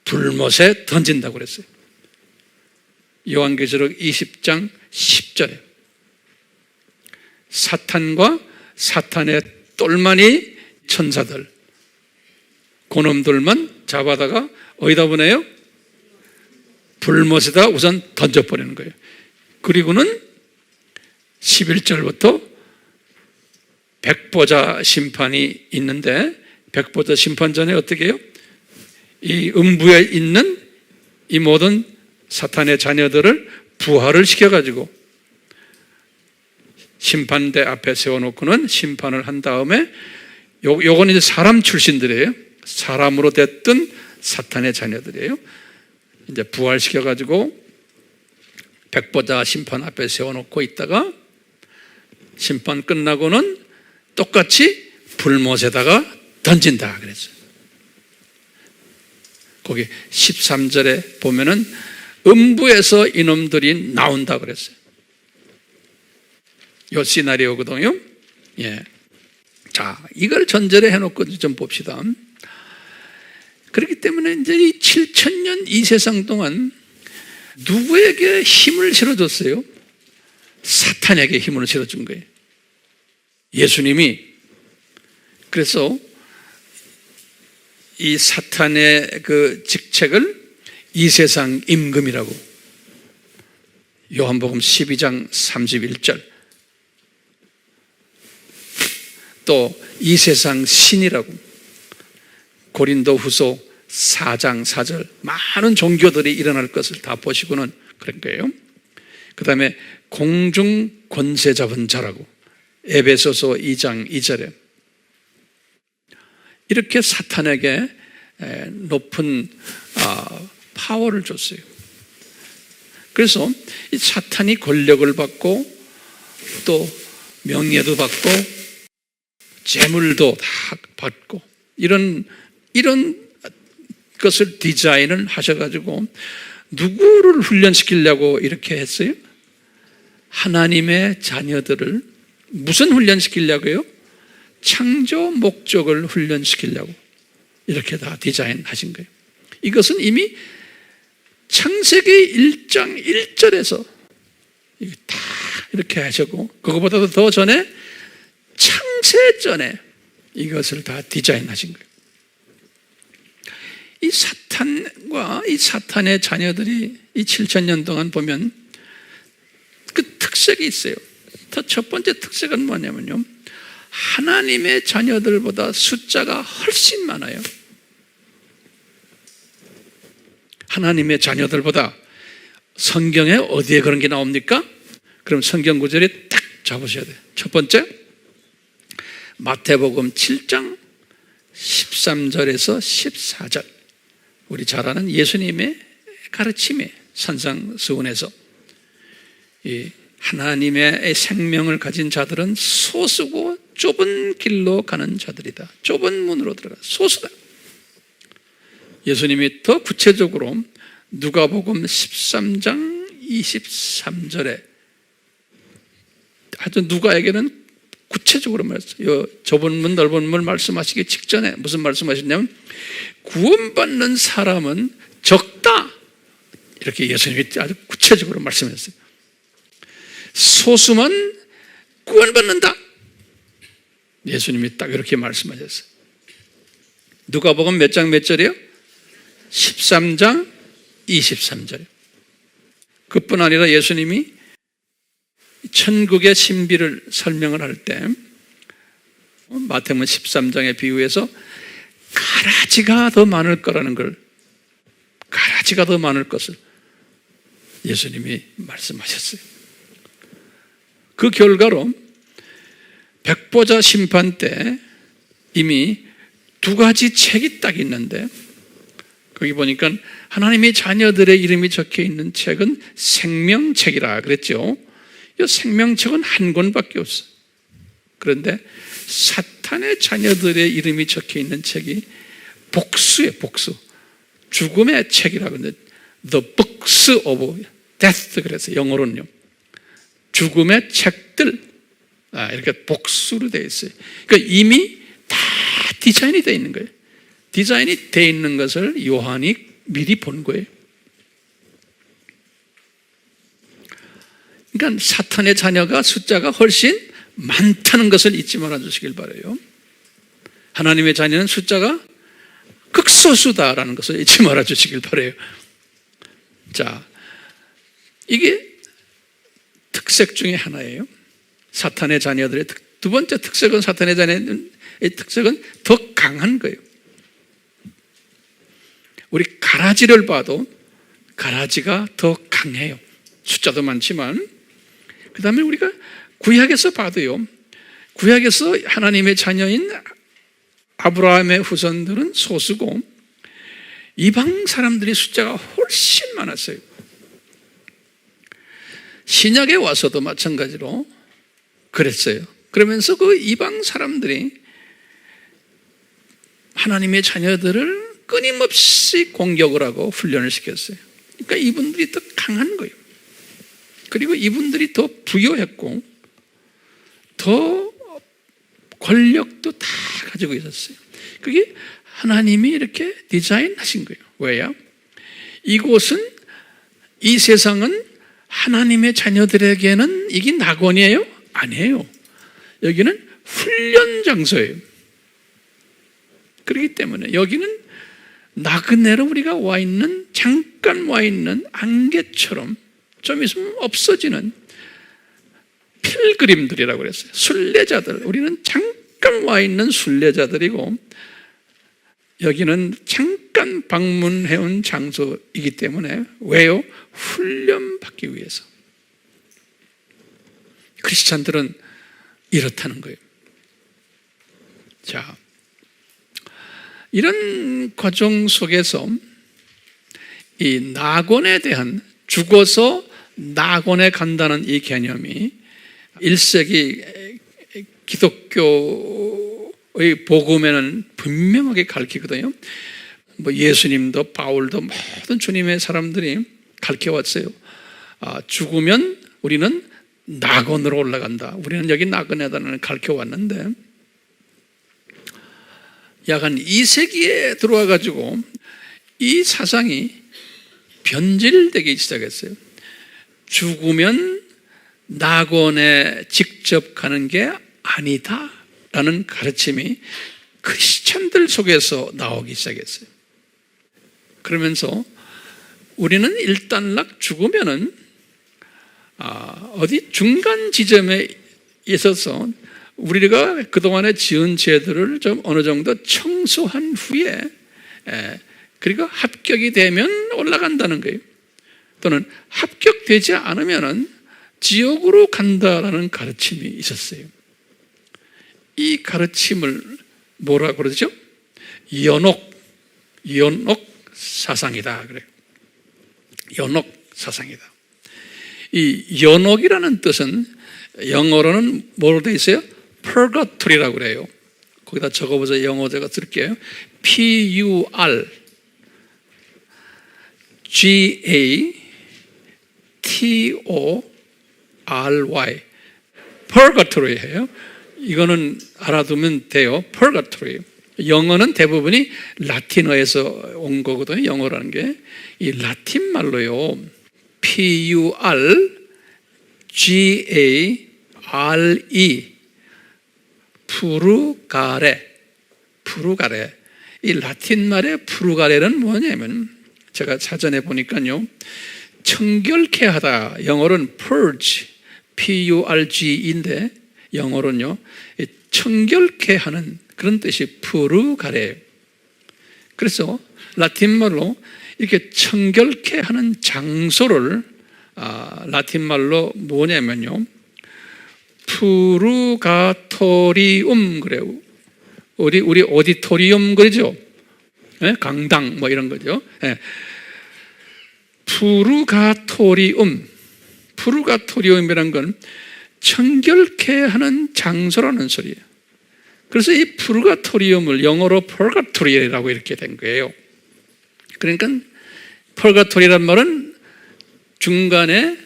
불못에 던진다고 그랬어요. 요한계시록 20장 10절에 사탄과 사탄의 똘마니 천사들, 그놈들만 잡아다가 어디다 보내요? 불못에다 우선 던져버리는 거예요. 그리고는 11절부터 백보자 심판이 있는데, 백보자 심판 전에 어떻게 해요? 이 음부에 있는 이 모든 사탄의 자녀들을 부활을 시켜가지고 심판대 앞에 세워놓고는 심판을 한 다음에 요건 이제 사람 출신들이에요. 사람으로 됐던 사탄의 자녀들이에요. 이제 부활시켜가지고 백보자 심판 앞에 세워놓고 있다가 심판 끝나고는 똑같이 불못에다가 던진다 그랬어요. 거기 13절에 보면은 음부에서 이놈들이 나온다 그랬어요. 요 시나리오거든요. 예. 자, 이걸 전제를 해놓고 좀 봅시다. 그렇기 때문에 이제 이 7,000년 이 세상 동안 누구에게 힘을 실어줬어요? 사탄에게 힘을 실어준 거예요. 예수님이. 그래서 이 사탄의 그 직책을 이 세상 임금이라고, 요한복음 12장 31절, 또 이 세상 신이라고, 고린도후서 4장 4절, 많은 종교들이 일어날 것을 다 보시고는 그런 거예요. 그 다음에 공중 권세 잡은 자라고, 에베소서 2장 2절에 이렇게 사탄에게 높은 파워를 줬어요. 그래서 이 사탄이 권력을 받고 또 명예도 받고 재물도 다 받고 이런 것을 디자인을 하셔가지고 누구를 훈련시키려고 이렇게 했어요? 하나님의 자녀들을 무슨 훈련시키려고요? 창조 목적을 훈련시키려고 이렇게 다 디자인하신 거예요. 이것은 이미 창세기 1장 1절에서 다 이렇게 하셨고, 그거보다도 더 전에 창세 전에 이것을 다 디자인하신 거예요. 이 사탄과 이 사탄의 자녀들이 이 7,000년 동안 보면 그 특색이 있어요. 첫 번째 특색은 뭐냐면요, 하나님의 자녀들보다 숫자가 훨씬 많아요. 하나님의 자녀들보다. 성경에 어디에 그런 게 나옵니까? 그럼 성경 구절이 딱 잡으셔야 돼요. 첫 번째, 마태복음 7장 13절에서 14절. 우리 잘 아는 예수님의 가르침에 산상수훈에서 이 하나님의 생명을 가진 자들은 소수고 좁은 길로 가는 자들이다. 좁은 문으로 들어가 소수다. 예수님이 더 구체적으로 누가복음 13장 23절에 아주 누가에게는 구체적으로 말했어요. 좁은 문 넓은 문을 말씀하시기 직전에 무슨 말씀하셨냐면 구원받는 사람은 적다, 이렇게 예수님이 아주 구체적으로 말씀했어요. 소수만 구원받는다, 예수님이 딱 이렇게 말씀하셨어요. 누가복음 몇 장 몇 절이요? 13장 23절. 그뿐 아니라 예수님이 천국의 신비를 설명을 할 때 마태복음 13장의 비유에서 가라지가 더 많을 거라는 걸, 가라지가 더 많을 것을 예수님이 말씀하셨어요. 그 결과로 백보자 심판 때 이미 두 가지 책이 딱 있는데, 거기 보니까 하나님의 자녀들의 이름이 적혀 있는 책은 생명책이라 그랬죠. 이 생명책은 한 권밖에 없어. 그런데 사탄의 자녀들의 이름이 적혀 있는 책이 복수예요, 복수. 죽음의 책이라고 하는데, The Books of Death, 그래서 영어로는요. 죽음의 책들, 이렇게 복수로 되어 있어요. 그러니까 이미 다 디자인이 되어 있는 거예요. 디자인이 되어 있는 것을 요한이 미리 본 거예요. 그러니까 사탄의 자녀가 숫자가 훨씬 많다는 것을 잊지 말아 주시길 바라요. 하나님의 자녀는 숫자가 극소수다라는 것을 잊지 말아 주시길 바라요. 자, 이게 특색 중에 하나예요. 사탄의 자녀들의 두 번째 특색은, 사탄의 자녀의 특색은 더 강한 거예요. 우리 가라지를 봐도 가라지가 더 강해요. 숫자도 많지만. 그 다음에 우리가 구약에서 봐도요, 구약에서 하나님의 자녀인 아브라함의 후손들은 소수고 이방 사람들의 숫자가 훨씬 많았어요. 신약에 와서도 마찬가지로 그랬어요. 그러면서 그 이방 사람들이 하나님의 자녀들을 끊임없이 공격을 하고 훈련을 시켰어요. 그러니까 이분들이 더 강한 거예요. 그리고 이분들이 더 부유했고 더 권력도 다 가지고 있었어요. 그게 하나님이 이렇게 디자인하신 거예요. 왜요? 이곳은, 이 세상은 하나님의 자녀들에게는 이게 낙원이에요? 아니에요. 여기는 훈련 장소예요. 그렇기 때문에 여기는 나그네로 우리가 와 있는, 잠깐 와 있는 안개처럼 좀 있으면 없어지는 필그림들이라고 그랬어요. 순례자들. 우리는 잠깐 와 있는 순례자들이고 여기는 잠깐 방문해온 장소이기 때문에, 왜요? 훈련받기 위해서. 크리스찬들은 이렇다는 거예요. 자, 이런 과정 속에서 이 낙원에 대한, 죽어서 낙원에 간다는 이 개념이 1세기 기독교의 복음에는 분명하게 가르치거든요. 뭐 예수님도 바울도 모든 주님의 사람들이 가르쳐왔어요. 죽으면 우리는 낙원으로 올라간다. 우리는 여기 낙원에다는 가르쳐왔는데, 약 한 2세기에 들어와가지고 이 사상이 변질되기 시작했어요. 죽으면 낙원에 직접 가는 게 아니다라는 가르침이 크리스찬들 속에서 나오기 시작했어요. 그러면서 우리는 일단락 죽으면은 어디 중간 지점에 있어서 우리가 그동안에 지은 죄들을 좀 어느 정도 청소한 후에, 그리고 합격이 되면 올라간다는 거예요. 또는 합격되지 않으면은 지옥으로 간다라는 가르침이 있었어요. 이 가르침을 뭐라고 그러죠? 연옥 사상이다 그래요. 연옥 사상이다. 이 연옥이라는 뜻은 영어로는 뭐로 되어 있어요? purgatory라고 그래요. 거기다 적어보세요. 영어 제가 쓸게요. P-U-R G-A-T-O-R-Y purgatory예요. 이거는 알아두면 돼요. purgatory. 영어는 대부분이 라틴어에서 온 거거든요. 영어라는 게. 이 라틴 말로요. P-U-R-G-A-R-E 푸르가레. 이 라틴 말의 푸르가레는 뭐냐면, 제가 사전에 보니까요, 청결케 하다. 영어로는 purge, P-U-R-G인데 영어로는요, 청결케 하는 그런 뜻이 푸르가레. 그래서 라틴 말로 이렇게 청결케 하는 장소를 라틴 말로 뭐냐면요, 푸르가토리움 그래요. 우리 오디토리움 그러죠? 네? 강당 뭐 이런 거죠. 네. 푸르가토리움이란 건 청결케 하는 장소라는 소리예요. 그래서 이 푸르가토리움을 영어로 purgatory라고 이렇게 된 거예요. 그러니까 purgatory란 말은 중간에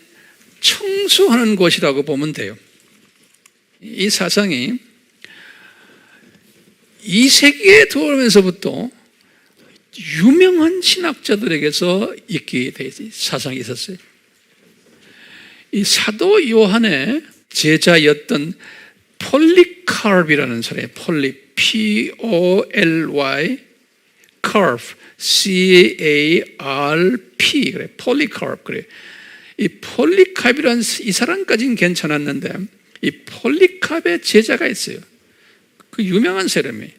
청소하는 곳이라고 보면 돼요. 이 사상이 2세기에 들어오면서부터 유명한 신학자들에게서 있게 된 사상이 있었어요. 이 사도 요한의 제자였던 폴리카르이라는 사람이에요. P-O-L-Y C-A-R-P 그래. 폴리카르 그래. 이 폴리카르이라는 이 사람까지는 괜찮았는데 이 폴리카르의 제자가 있어요. 그 유명한 사람이에요.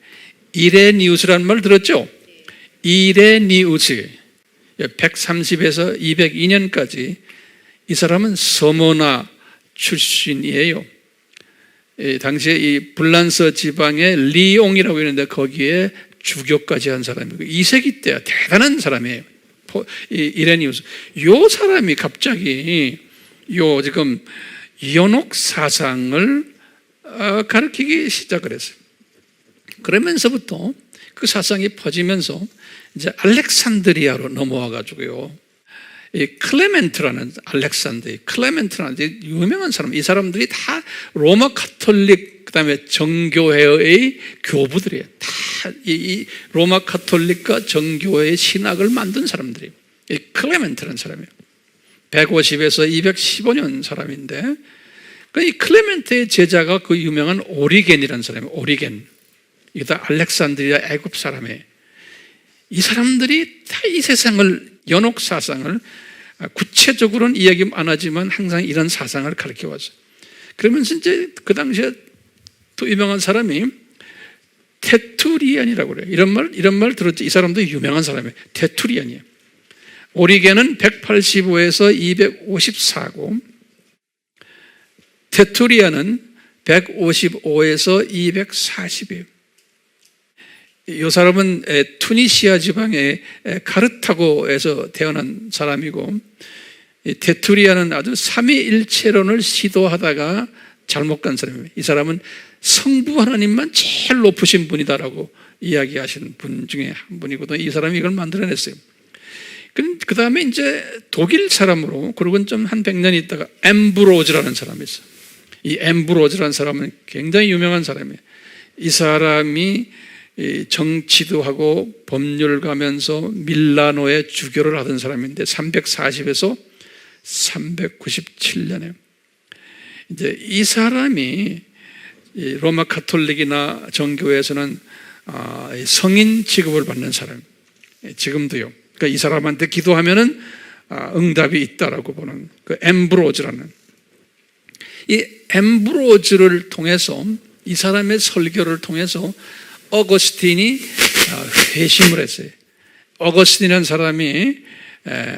이레니우스라는 말 들었죠? 이레니우스 130에서 202년까지 이 사람은 서모나 출신이에요. 당시에 이 불란서 지방의 리옹이라고 있는데 거기에 주교까지 한 사람이고 2세기 때 대단한 사람이에요. 이레니우스. 요 사람이 갑자기 요 지금 연옥 사상을 가르치기 시작을 했어요. 그러면서부터 그 사상이 퍼지면서 이제 알렉산드리아로 넘어와 가지고요. 이 클레멘트라는 클레멘트라는 유명한 사람, 이 사람들이 다 로마 카톨릭 그다음에 정교회의 교부들이에요. 다 이 로마 카톨릭과 정교회의 신학을 만든 사람들이에요. 이 클레멘트라는 사람이에요. 150에서 215년 사람인데 이 클레멘트의 제자가 그 유명한 오리겐이라는 사람이에요. 오리겐. 이게 다 알렉산드리아 애굽 사람이에요. 이 사람들이 다 이 세상을 연옥 사상을 구체적으로는 이야기 안 하지만 항상 이런 사상을 가르쳐 왔어요. 그러면서 이제 그 당시에 또 유명한 사람이 테투리안이라고 그래요. 이런 말 들었죠? 이 사람도 유명한 사람이에요. 테투리안이에요. 오리겐은 185에서 254고 테투리안은 155에서 240이에요. 이 사람은 투니시아 지방의 카르타고에서 태어난 사람이고 테투리아는 아주 삼위일체론을 시도하다가 잘못 간 사람이에요. 이 사람은 성부 하나님만 제일 높으신 분이다라고 이야기하시는 분 중에 한 분이거든요. 이 사람이 이걸 만들어냈어요. 그 다음에 이제 독일 사람으로 그러고 좀 한 100년 있다가 엠브로즈라는 사람이 있어요. 이 엠브로즈라는 사람은 굉장히 유명한 사람이에요. 이 사람이 정치도 하고 법률가면서 밀라노에 주교를 하던 사람인데 340에서 397년에 이제 이 사람이 로마 카톨릭이나 정교회에서는 성인 취급을 받는 사람, 지금도요. 그러니까 이 사람한테 기도하면은 응답이 있다라고 보는 그 엠브로즈라는 이 엠브로즈를 통해서 이 사람의 설교를 통해서 어거스틴이 회심을 했어요. 어거스틴이라는 사람이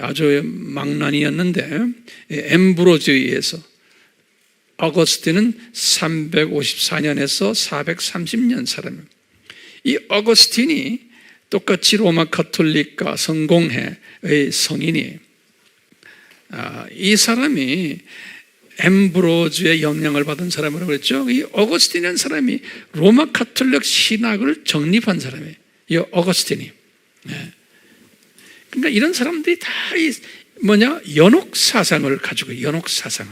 아주 망난이었는데 엠브로즈에 의해서 어거스틴은 354년에서 430년 사람이에요. 이 어거스틴이 똑같이 로마 카톨릭과 성공회의 성인이에요. 이 사람이 엠브로즈의 영향을 받은 사람이라고 그랬죠. 이 어거스틴이라는 사람이 로마 카톨릭 신학을 정립한 사람이에요. 이 어거스틴이. 그러니까 이런 사람들이 다 연옥 사상을 가지고 연옥 사상을.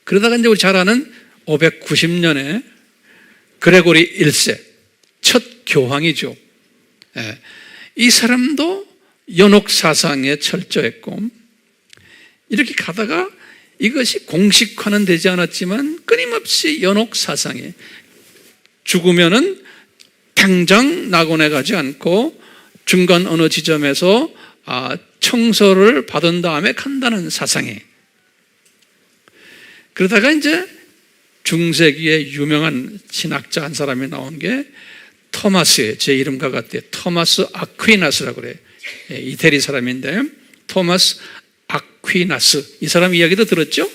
그러다가 이제 우리 잘 아는 590년에 그레고리 1세 첫 교황이죠. 이 사람도 연옥 사상에 철저했고 이렇게 가다가 이것이 공식화는 되지 않았지만 끊임없이 연옥 사상에 죽으면은 당장 낙원에 가지 않고 중간 어느 지점에서 청소를 받은 다음에 간다는 사상에 그러다가 이제 중세기에 유명한 신학자 한 사람이 나온 게 토마스예요. 제 이름과 같아요. 토마스 아퀴나스라고 그래요. 이태리 사람인데 토마스 아퀴나스 이 사람 이야기도 들었죠?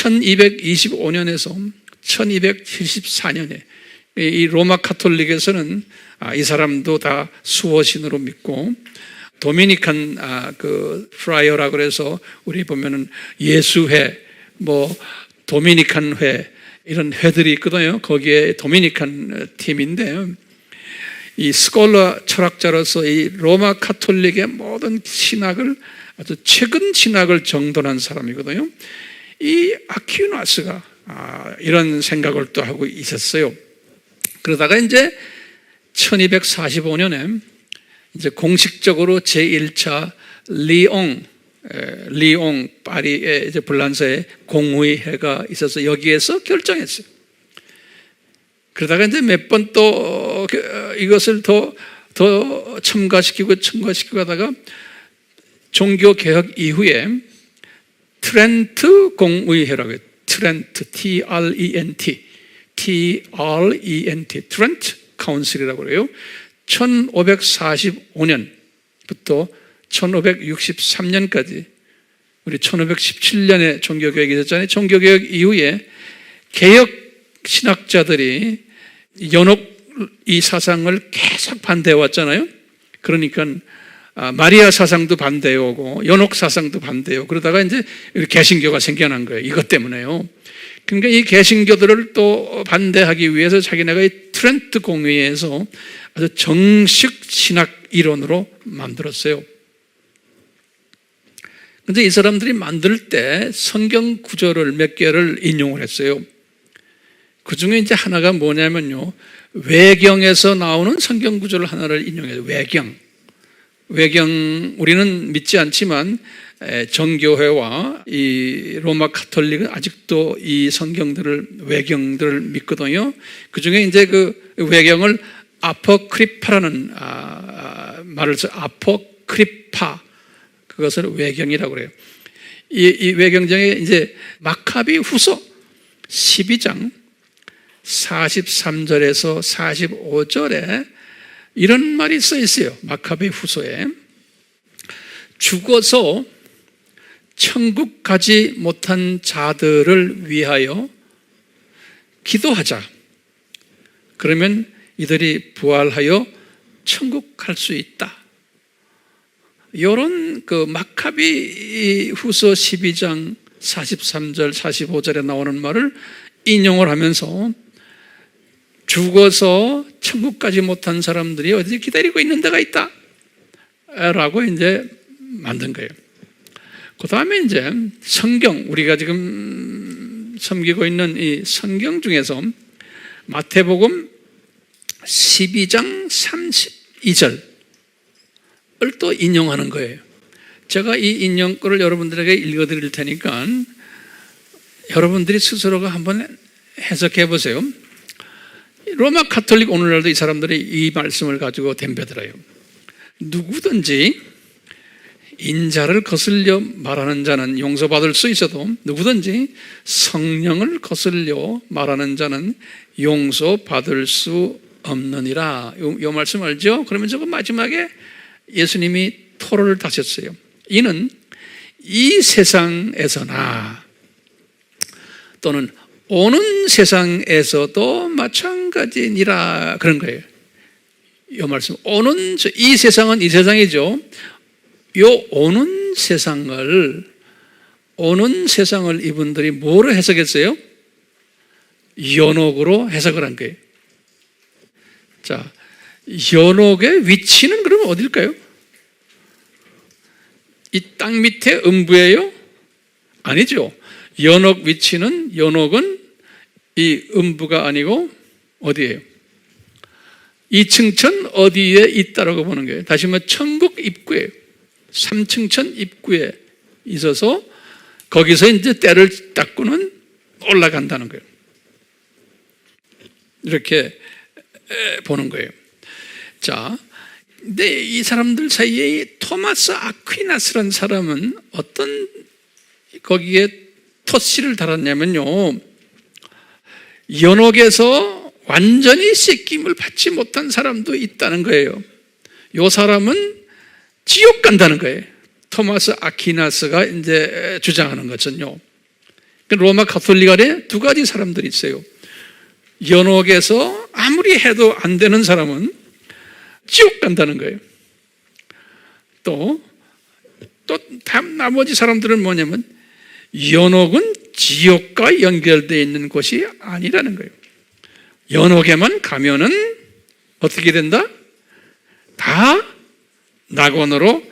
1225년에서 1274년에 이 로마 카톨릭에서는 이 사람도 다 수호신으로 믿고, 도미니칸 그 프라이어라 그래서 우리 보면은 예수회, 도미니칸 회, 이런 회들이 있거든요. 거기에 도미니칸 팀인데, 이 스콜라 철학자로서 이 로마 카톨릭의 모든 신학을, 아주 최근 신학을 정돈한 사람이거든요. 이 아퀴나스가 이런 생각을 또 하고 있었어요. 그러다가 이제 1245년에 이제 공식적으로 제1차 리옹 파리의 이제 불란서의 공의회가 있어서 여기에서 결정했어요. 그러다가 이제 몇 번 또 이것을 더 첨가시키고 하다가 종교개혁 이후에 트렌트 공의회라고 해요. 트렌트, TRENT, 트렌트 카운슬이라고 그래요. 1545년부터 1563년까지 우리 1517년에 종교개혁이 있었잖아요. 종교개혁 이후에 개혁 신학자들이 연옥 이 사상을 계속 반대해 왔잖아요. 그러니까 마리아 사상도 반대해오고 연옥 사상도 반대해오고 그러다가 이제 개신교가 생겨난 거예요. 이것 때문에요. 그러니까 이 개신교들을 또 반대하기 위해서 자기네가 이 트렌트 공의회에서 아주 정식 신학 이론으로 만들었어요. 근데 이 사람들이 만들 때 성경 구절을 몇 개를 인용을 했어요. 그 중에 이제 하나가 뭐냐면요, 외경에서 나오는 성경 구절을 하나를 인용해요. 외경, 우리는 믿지 않지만 정교회와 이 로마 카톨릭은 아직도 이 성경들을, 외경들을 믿거든요. 그 중에 이제 그 외경을 아포크리파라는 말을 써요. 아포크리파, 그것을 외경이라고 그래요. 이 외경정에 이제 마카비 후서 12장 43절에서 45절에 이런 말이 써 있어요. 마카비 후서에 죽어서 천국 가지 못한 자들을 위하여 기도하자. 그러면 이들이 부활하여 천국 갈 수 있다. 이런 그 마카비 후서 12장 43절 45절에 나오는 말을 인용을 하면서 죽어서 천국 가지 못한 사람들이 어디 기다리고 있는 데가 있다 라고 이제 만든 거예요. 그 다음에 이제 성경, 우리가 지금 섬기고 있는 이 성경 중에서 마태복음 12장 32절을 또 인용하는 거예요. 제가 이 인용글을 여러분들에게 읽어드릴 테니까 여러분들이 스스로가 한번 해석해 보세요. 로마 카톨릭 오늘날도 이 사람들이 이 말씀을 가지고 덤벼들어요. 누구든지 인자를 거슬려 말하는 자는 용서받을 수 있어도 누구든지 성령을 거슬려 말하는 자는 용서받을 수 없느니라. 이 말씀 알죠? 그러면 저거 마지막에 예수님이 토로를 다셨어요. 이는 이 세상에서나 또는 오는 세상에서도 마찬가지니라, 그런 거예요. 이 말씀, 이 세상은 이 세상이죠. 요 오는 세상을 이분들이 뭐로 해석했어요? 연옥으로 해석을 한 거예요. 자, 연옥의 위치는 그러면 어딜까요? 이 땅 밑에 음부예요? 아니죠. 연옥 위치는, 연옥은 이 음부가 아니고 어디예요? 2층천 어디에 있다라고 보는 거예요. 다시 말해 천국 입구예요. 3층천 입구에 있어서 거기서 이제 때를 닦고는 올라간다는 거예요. 이렇게 보는 거예요. 자, 근데 이 사람들 사이에 토마스 아퀴나스라는 사람은 어떤 거기에 토씨를 달았냐면요, 연옥에서 완전히 씻김을 받지 못한 사람도 있다는 거예요. 이 사람은 지옥 간다는 거예요. 토마스 아퀴나스가 이제 주장하는 것은요. 로마 가톨릭 안에 두 가지 사람들이 있어요. 연옥에서 아무리 해도 안 되는 사람은 지옥 간다는 거예요. 또 나머지 사람들은 뭐냐면 연옥은 지옥과 연결되어 있는 곳이 아니라는 거예요. 연옥에만 가면은 어떻게 된다? 다 낙원으로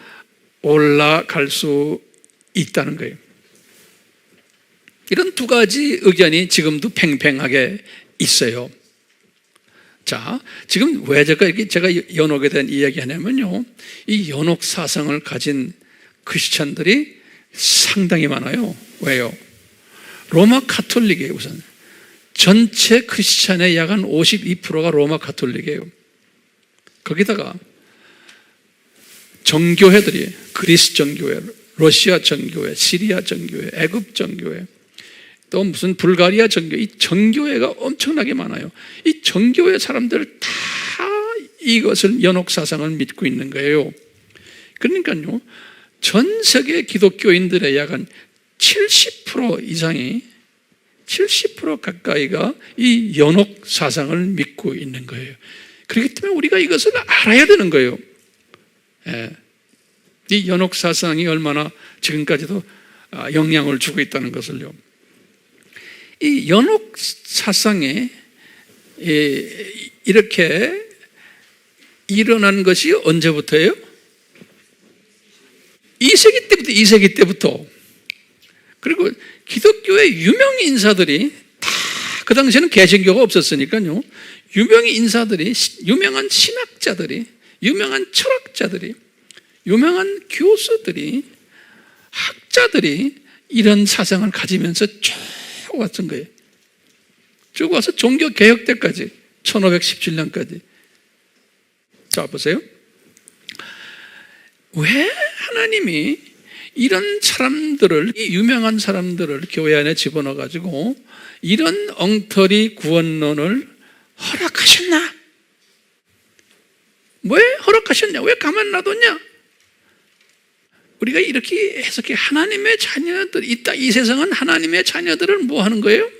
올라갈 수 있다는 거예요. 이런 두 가지 의견이 지금도 팽팽하게 있어요. 자, 지금 왜 제가 연옥에 대한 이야기 하냐면요, 이 연옥 사상을 가진 크리스찬들이 상당히 많아요. 왜요? 로마 가톨릭이에요. 우선 전체 크리스찬의 약 한 52%가 로마 가톨릭이에요. 거기다가 정교회들이 그리스 정교회, 러시아 정교회, 시리아 정교회, 애굽 정교회, 또 무슨 불가리아 정교회, 이 정교회가 엄청나게 많아요. 이 정교회 사람들 다 이것을 연옥 사상을 믿고 있는 거예요. 그러니까요, 전 세계 기독교인들의 약 한 70% 이상이 70% 가까이가 이 연옥 사상을 믿고 있는 거예요. 그렇기 때문에 우리가 이것을 알아야 되는 거예요. 이 연옥 사상이 얼마나 지금까지도 영향을 주고 있다는 것을요. 이 연옥 사상에 이렇게 일어난 것이 언제부터예요? 2세기 때부터. 그리고 기독교의 유명 인사들이 다 그 당시에는 개신교가 없었으니까요. 유명 인사들이, 유명한 신학자들이, 유명한 철학자들이, 유명한 교수들이, 학자들이 이런 사상을 가지면서 쭉 왔던 거예요. 쭉 와서 종교개혁 때까지, 1517년까지. 자, 보세요. 왜 하나님이 이런 사람들을, 이 유명한 사람들을 교회 안에 집어넣어가지고 이런 엉터리 구원론을 허락하셨나? 왜 허락하셨냐? 왜 가만 놔뒀냐? 우리가 이렇게 해석해. 하나님의 자녀들, 이 세상은 하나님의 자녀들을 뭐 하는 거예요?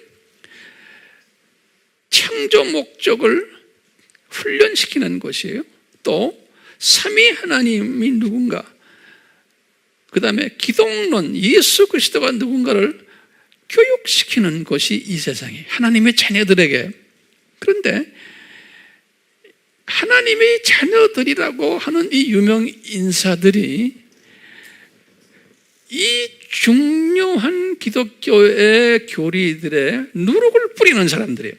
창조 목적을 훈련시키는 것이에요. 또 삼위 하나님이 누군가, 그 다음에 기독론, 예수 그리스도가 누군가를 교육시키는 것이 이 세상에 하나님의 자녀들에게. 그런데 하나님의 자녀들이라고 하는 이 유명 인사들이 이 중요한 기독교의 교리들의 누룩을 뿌리는 사람들이에요.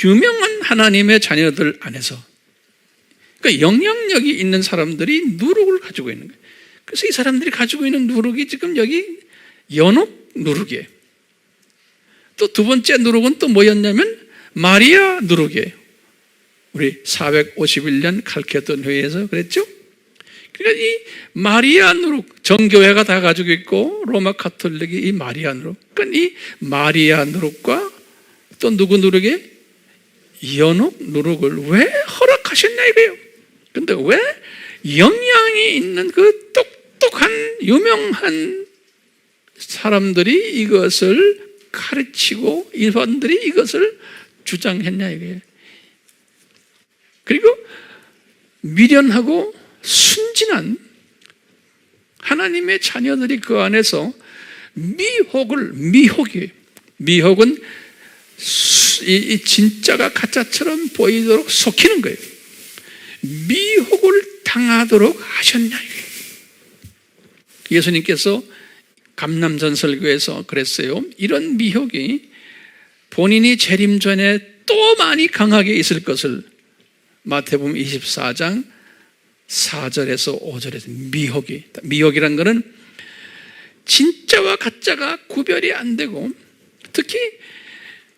유명한 하나님의 자녀들 안에서, 그러니까 영향력이 있는 사람들이 누룩을 가지고 있는 거예요. 그래서 이 사람들이 가지고 있는 누룩이 지금 여기 연옥 누룩이에요. 또 두 번째 누룩은 또 뭐였냐면 마리아 누룩이에요. 우리 451년 칼케돈 회의에서 그랬죠? 그러니까 이 마리아 누룩, 정교회가 다 가지고 있고 로마 가톨릭이 이 마리아 누룩. 그러니까 이 마리아 누룩과 또 누구 누룩이? 연옥 누룩을 왜 허락하셨냐 이거예요. 근데 왜 영향이 있는 그 똑똑한 유명한 사람들이 이것을 가르치고 일반들이 이것을 주장했냐 이거예요. 그리고 미련하고 순진한 하나님의 자녀들이 그 안에서 미혹은 이 진짜가 가짜처럼 보이도록 속이는 거예요. 미혹을 당하도록 하셨냐. 예수님께서 감람전 설교에서 그랬어요. 이런 미혹이 본인이 재림 전에 또 많이 강하게 있을 것을 마태복음 24장 4절에서 5절에서 미혹이란 것은 진짜와 가짜가 구별이 안 되고 특히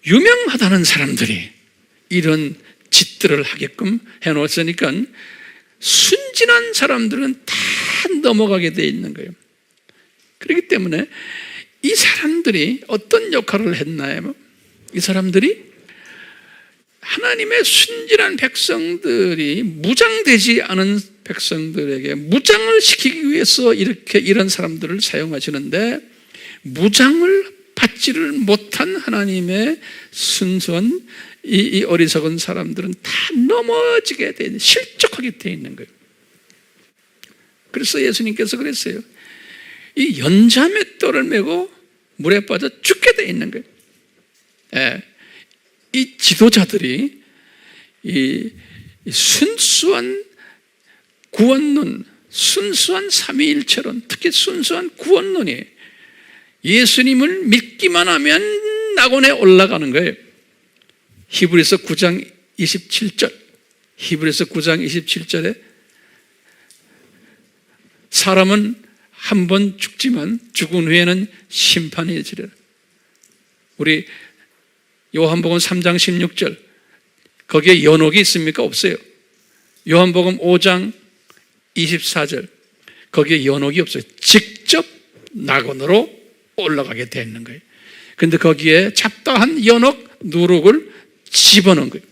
유명하다는 사람들이 이런 짓들을 하게끔 해놓았으니까 순진한 사람들은 다 넘어가게 돼 있는 거예요. 그렇기 때문에 이 사람들이 어떤 역할을 했나요? 이 사람들이 하나님의 순진한 백성들이 무장되지 않은 백성들에게 무장을 시키기 위해서 이런 사람들을 사용하시는데 무장을 받지를 못한 하나님의 순수한 이 어리석은 사람들은 다 넘어지게 돼 있는, 실족하게 돼 있는 거예요. 그래서 예수님께서 그랬어요. 이 연자맷돌을 메고 물에 빠져 죽게 돼 있는 거예요. 예. 이 지도자들이 이 순수한 구원론, 순수한 삼위일체론, 특히 순수한 구원론이 예수님을 믿기만 하면 낙원에 올라가는 거예요. 히브리서 9장 27절, 히브리서 9장 27절에 사람은 한 번 죽지만 죽은 후에는 심판이 있으리라. 우리 요한복음 3장 16절, 거기에 연옥이 있습니까? 없어요. 요한복음 5장 24절, 거기에 연옥이 없어요. 직접 낙원으로 올라가게 되는 거예요. 근데 거기에 잡다한 연옥 누룩을 집어넣은 거예요.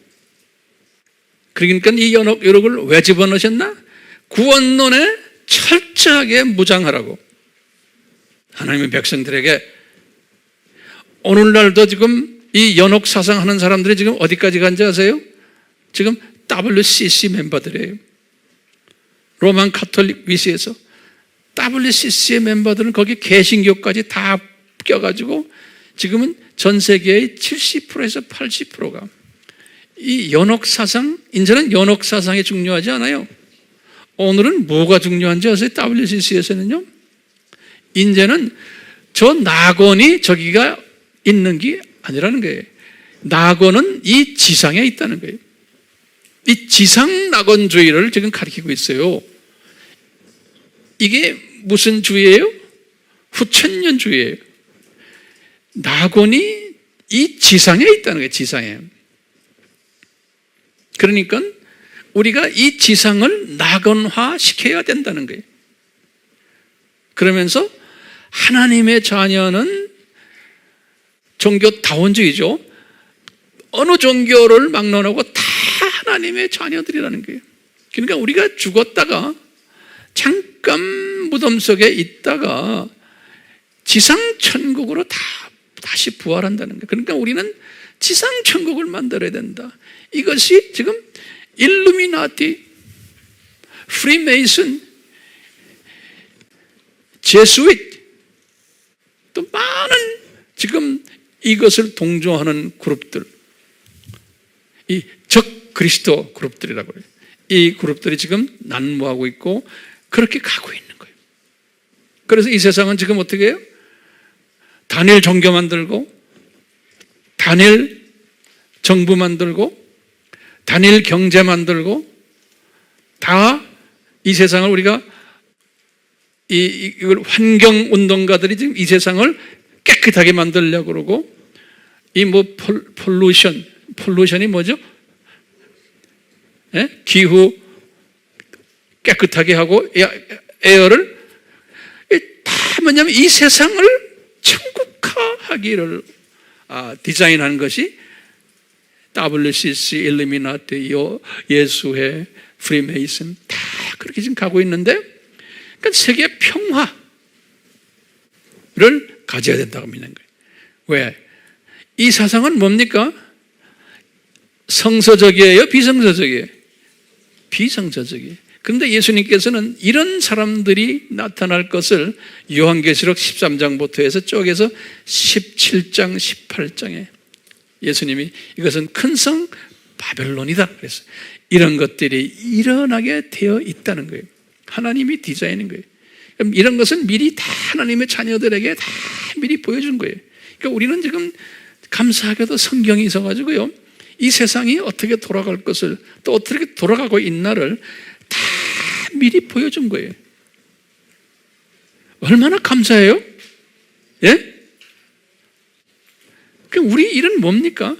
그러니까 이 연옥을 왜 집어넣으셨나? 구원론에 철저하게 무장하라고. 하나님의 백성들에게 오늘날도 지금 이 연옥 사상하는 사람들이 지금 어디까지 간지 아세요? 지금 WCC 멤버들이에요. 로만 카톨릭 위시에서 WCC의 멤버들은 거기 개신교까지 다 껴가지고 지금은 전 세계의 70%에서 80%가 이 연옥 사상, 이제는 연옥 사상이 중요하지 않아요. 오늘은 뭐가 중요한지 아세요? WCC에서는요, 이제는 저 낙원이 저기가 있는 게 아니라는 거예요. 낙원은 이 지상에 있다는 거예요. 이 지상 낙원주의를 지금 가리키고 있어요. 이게 무슨 주의예요? 후천년주의예요. 낙원이 이 지상에 있다는 거예요. 지상에. 그러니까 우리가 이 지상을 낙원화 시켜야 된다는 거예요. 그러면서 하나님의 자녀는 종교다원주의죠. 어느 종교를 막론하고 다 하나님의 자녀들이라는 거예요. 그러니까 우리가 죽었다가 잠깐 무덤 속에 있다가 지상천국으로 다시 부활한다는 거예요. 그러니까 우리는 지상천국을 만들어야 된다. 이것이 지금 일루미나티, 프리메이슨, 제수잇, 또 많은 지금 이것을 동조하는 그룹들, 이 적 그리스도 그룹들이라고 해요. 이 그룹들이 지금 난무하고 있고 그렇게 가고 있는 거예요. 그래서 이 세상은 지금 어떻게 해요? 다니엘 종교 만들고, 다니엘 정부 만들고, 다니엘 경제 만들고, 다 이 세상을 우리가 이걸 환경운동가들이 지금 이 세상을 깨끗하게 만들려고 그러고, 이 뭐 폴루션이 뭐죠? 예? 기후 깨끗하게 하고 에어를 다 뭐냐면 이 세상을 천국화하기를 디자인한 것이 WCC, 일루미나티, 예수회, 프리메이슨 다 그렇게 지금 가고 있는데, 그러니까 세계 평화를 가져야 된다고 믿는 거예요. 왜? 이 사상은 뭡니까? 성서적이에요? 비성서적이에요? 비성서적이에요. 그런데 예수님께서는 이런 사람들이 나타날 것을 요한계시록 13장부터 해서 쪼개서 17장, 18장에 예수님이 이것은 큰 성 바벨론이다 그랬어요. 이런 것들이 일어나게 되어 있다는 거예요. 하나님이 디자인인 거예요. 그럼 이런 것은 미리 다 하나님의 자녀들에게 다 미리 보여준 거예요. 그러니까 우리는 지금 감사하게도 성경이 있어가지고요, 이 세상이 어떻게 돌아갈 것을, 또 어떻게 돌아가고 있나를 다 미리 보여준 거예요. 얼마나 감사해요? 예? 그럼 우리 일은 뭡니까?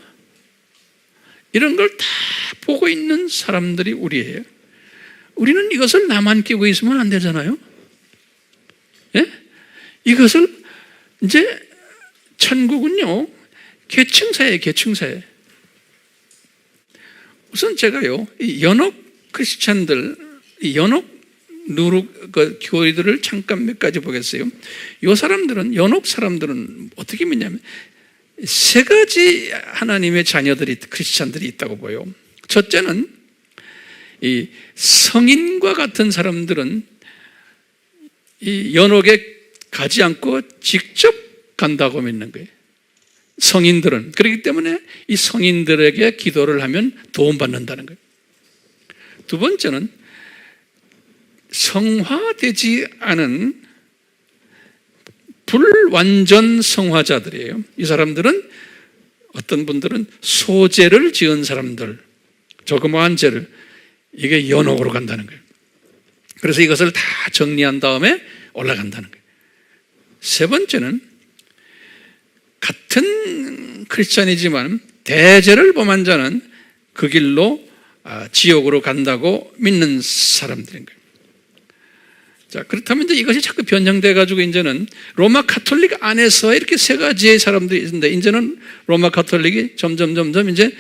이런 걸 다 보고 있는 사람들이 우리예요. 우리는 이것을 나만 끼고 있으면 안 되잖아요. 예? 이것을 이제 천국은요, 계층사예요, 계층사예요. 우선 제가요, 이 연옥 크리스찬들, 이 연옥 그 교리들을 잠깐 몇 가지 보겠어요. 이 사람들은, 연옥 사람들은 어떻게 믿냐면 세 가지 하나님의 자녀들이, 크리스찬들이 있다고 보여요. 첫째는 이 성인과 같은 사람들은 이 연옥에 가지 않고 직접 간다고 믿는 거예요. 성인들은. 그렇기 때문에 이 성인들에게 기도를 하면 도움받는다는 거예요. 두 번째는 성화되지 않은 불완전 성화자들이에요. 이 사람들은, 어떤 분들은 소죄를 지은 사람들, 조그마한 죄를, 이게 연옥으로 간다는 거예요. 그래서 이것을 다 정리한 다음에 올라간다는 거예요. 세 번째는 같은 크리스찬이지만 대죄를 범한 자는 그 길로 지옥으로 간다고 믿는 사람들인 거예요. 자, 그렇다면 이제 이것이 자꾸 변형돼 가지고 이제는 로마 가톨릭 안에서 이렇게 세 가지의 사람들이 있는데, 이제는 로마 가톨릭이 점점 이제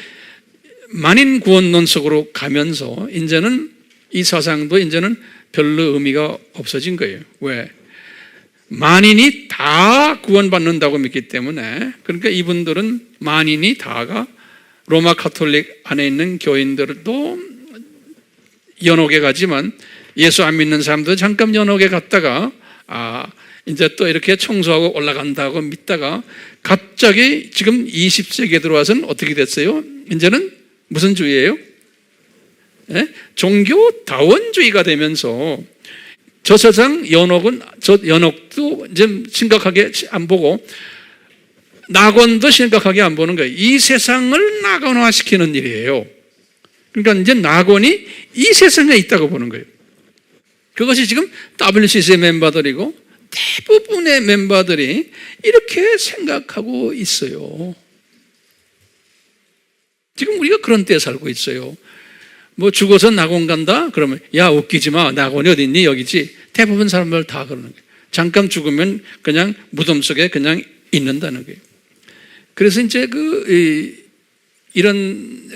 만인 구원론 속으로 가면서 이제는 이 사상도 이제는 별로 의미가 없어진 거예요. 왜? 만인이 다 구원받는다고 믿기 때문에. 그러니까 이분들은 만인이 다가 로마 가톨릭 안에 있는 교인들도 연옥에 가지만 예수 안 믿는 사람도 잠깐 연옥에 갔다가 이제 또 이렇게 청소하고 올라간다고 믿다가 갑자기 지금 20세기에 들어와서는 어떻게 됐어요? 이제는 무슨 주의예요? 네? 종교다원주의가 되면서 저 세상 연옥도 이제 심각하게 안 보고 낙원도 심각하게 안 보는 거예요. 이 세상을 낙원화시키는 일이에요. 그러니까 이제 낙원이 이 세상에 있다고 보는 거예요. 그것이 지금 WCC의 멤버들이고 대부분의 멤버들이 이렇게 생각하고 있어요. 지금 우리가 그런 때에 살고 있어요. 뭐 죽어서 낙원 간다? 그러면 야, 웃기지 마. 낙원이 어디 있니? 여기지. 대부분 사람들 다 그러는 거예요. 잠깐 죽으면 그냥 무덤 속에 그냥 있는다는 거예요. 그래서 이제 이런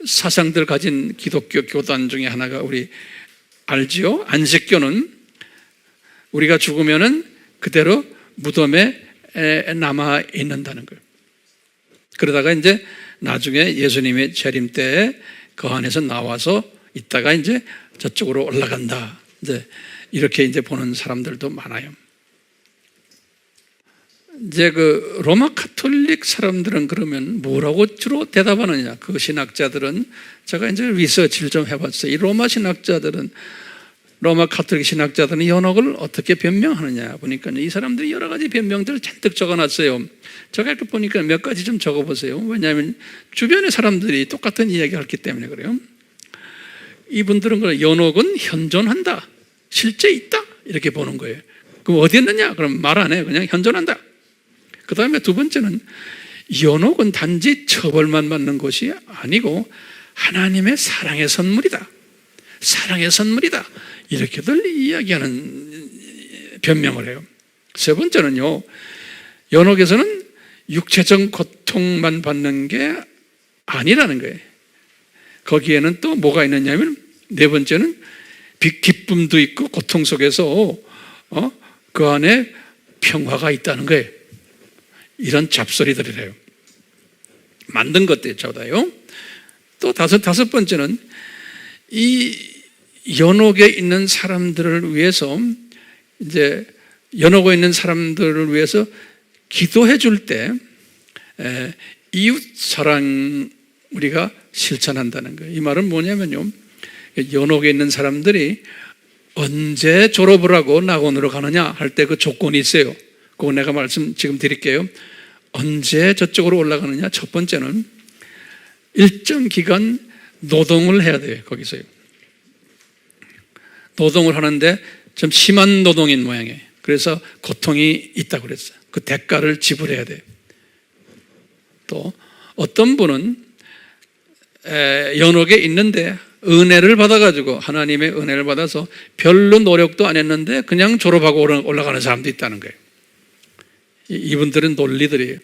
사상들 가진 기독교 교단 중에 하나가 우리 알지요? 안식교는 우리가 죽으면은 그대로 무덤에 남아 있는다는 거예요. 그러다가 이제 나중에 예수님의 재림 때에 그 안에서 나와서 있다가 이제 저쪽으로 올라간다. 이제 이렇게 이제 보는 사람들도 많아요. 이제 로마 가톨릭 사람들은 그러면 뭐라고 주로 대답하느냐? 그 신학자들은, 제가 이제 리서치를 좀 해봤어요. 이 로마 신학자들은, 로마 가톨릭 신학자들은 연옥을 어떻게 변명하느냐 보니까 이 사람들이 여러 가지 변명들을 잔뜩 적어놨어요. 제가 이렇게 보니까 몇 가지 좀 적어보세요. 왜냐하면 주변의 사람들이 똑같은 이야기를 했기 때문에 그래요. 이분들은 연옥은 현존한다, 실제 있다, 이렇게 보는 거예요. 그럼 어디 있느냐? 그럼 말 안 해. 그냥 현존한다. 그 다음에 두 번째는 연옥은 단지 처벌만 받는 것이 아니고 하나님의 사랑의 선물이다. 사랑의 선물이다. 이렇게들 이야기하는 변명을 해요. 세 번째는요, 연옥에서는 육체적 고통만 받는 게 아니라는 거예요. 거기에는 또 뭐가 있느냐면, 네 번째는 기쁨도 있고 고통 속에서 그 안에 평화가 있다는 거예요. 이런 잡소리들이래요. 만든 것들이잖아요. 또 다섯 번째는 이 연옥에 있는 사람들을 위해서, 이제 연옥에 있는 사람들을 위해서 기도해 줄 때 이웃 사랑 우리가 실천한다는 거예요. 이 말은 뭐냐면요, 연옥에 있는 사람들이 언제 졸업을 하고 낙원으로 가느냐 할 때 그 조건이 있어요. 그거 내가 말씀 지금 드릴게요. 언제 저쪽으로 올라가느냐? 첫 번째는 일정 기간 노동을 해야 돼요. 거기서요. 노동을 하는데 좀 심한 노동인 모양이에요. 그래서 고통이 있다고 그랬어요. 그 대가를 지불해야 돼요. 또 어떤 분은 연옥에 있는데 은혜를 받아가지고, 하나님의 은혜를 받아서 별로 노력도 안 했는데 그냥 졸업하고 올라가는 사람도 있다는 거예요. 이분들은 논리들이에요.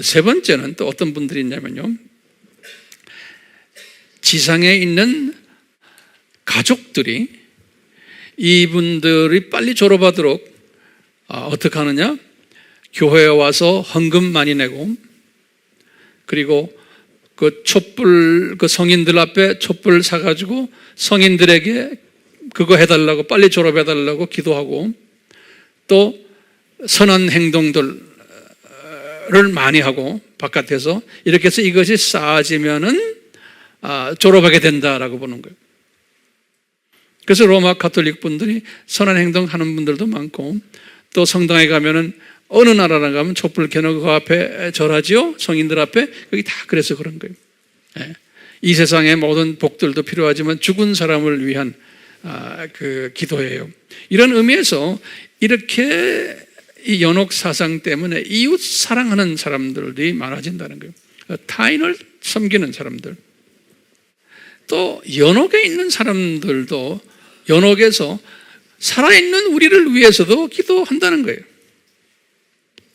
세 번째는 또 어떤 분들이 있냐면요, 지상에 있는 가족들이 이분들이 빨리 졸업하도록 어떻게 하느냐? 교회에 와서 헌금 많이 내고, 그리고 그 촛불, 그 성인들 앞에 촛불 사가지고 성인들에게 그거 해달라고, 빨리 졸업해달라고 기도하고, 또 선한 행동들을 많이 하고 바깥에서 이렇게 해서 이것이 쌓아지면은 졸업하게 된다라고 보는 거예요. 그래서 로마 가톨릭 분들이 선한 행동 하는 분들도 많고, 또 성당에 가면은 어느 나라나 가면 촛불 켜놓고 그 앞에 절하지요. 성인들 앞에. 여기 다 그래서 그런 거예요. 이 세상의 모든 복들도 필요하지만 죽은 사람을 위한 그 기도예요. 이런 의미에서 이렇게 이 연옥 사상 때문에 이웃 사랑하는 사람들이 많아진다는 거예요. 타인을 섬기는 사람들. 또 연옥에 있는 사람들도 연옥에서 살아있는 우리를 위해서도 기도한다는 거예요.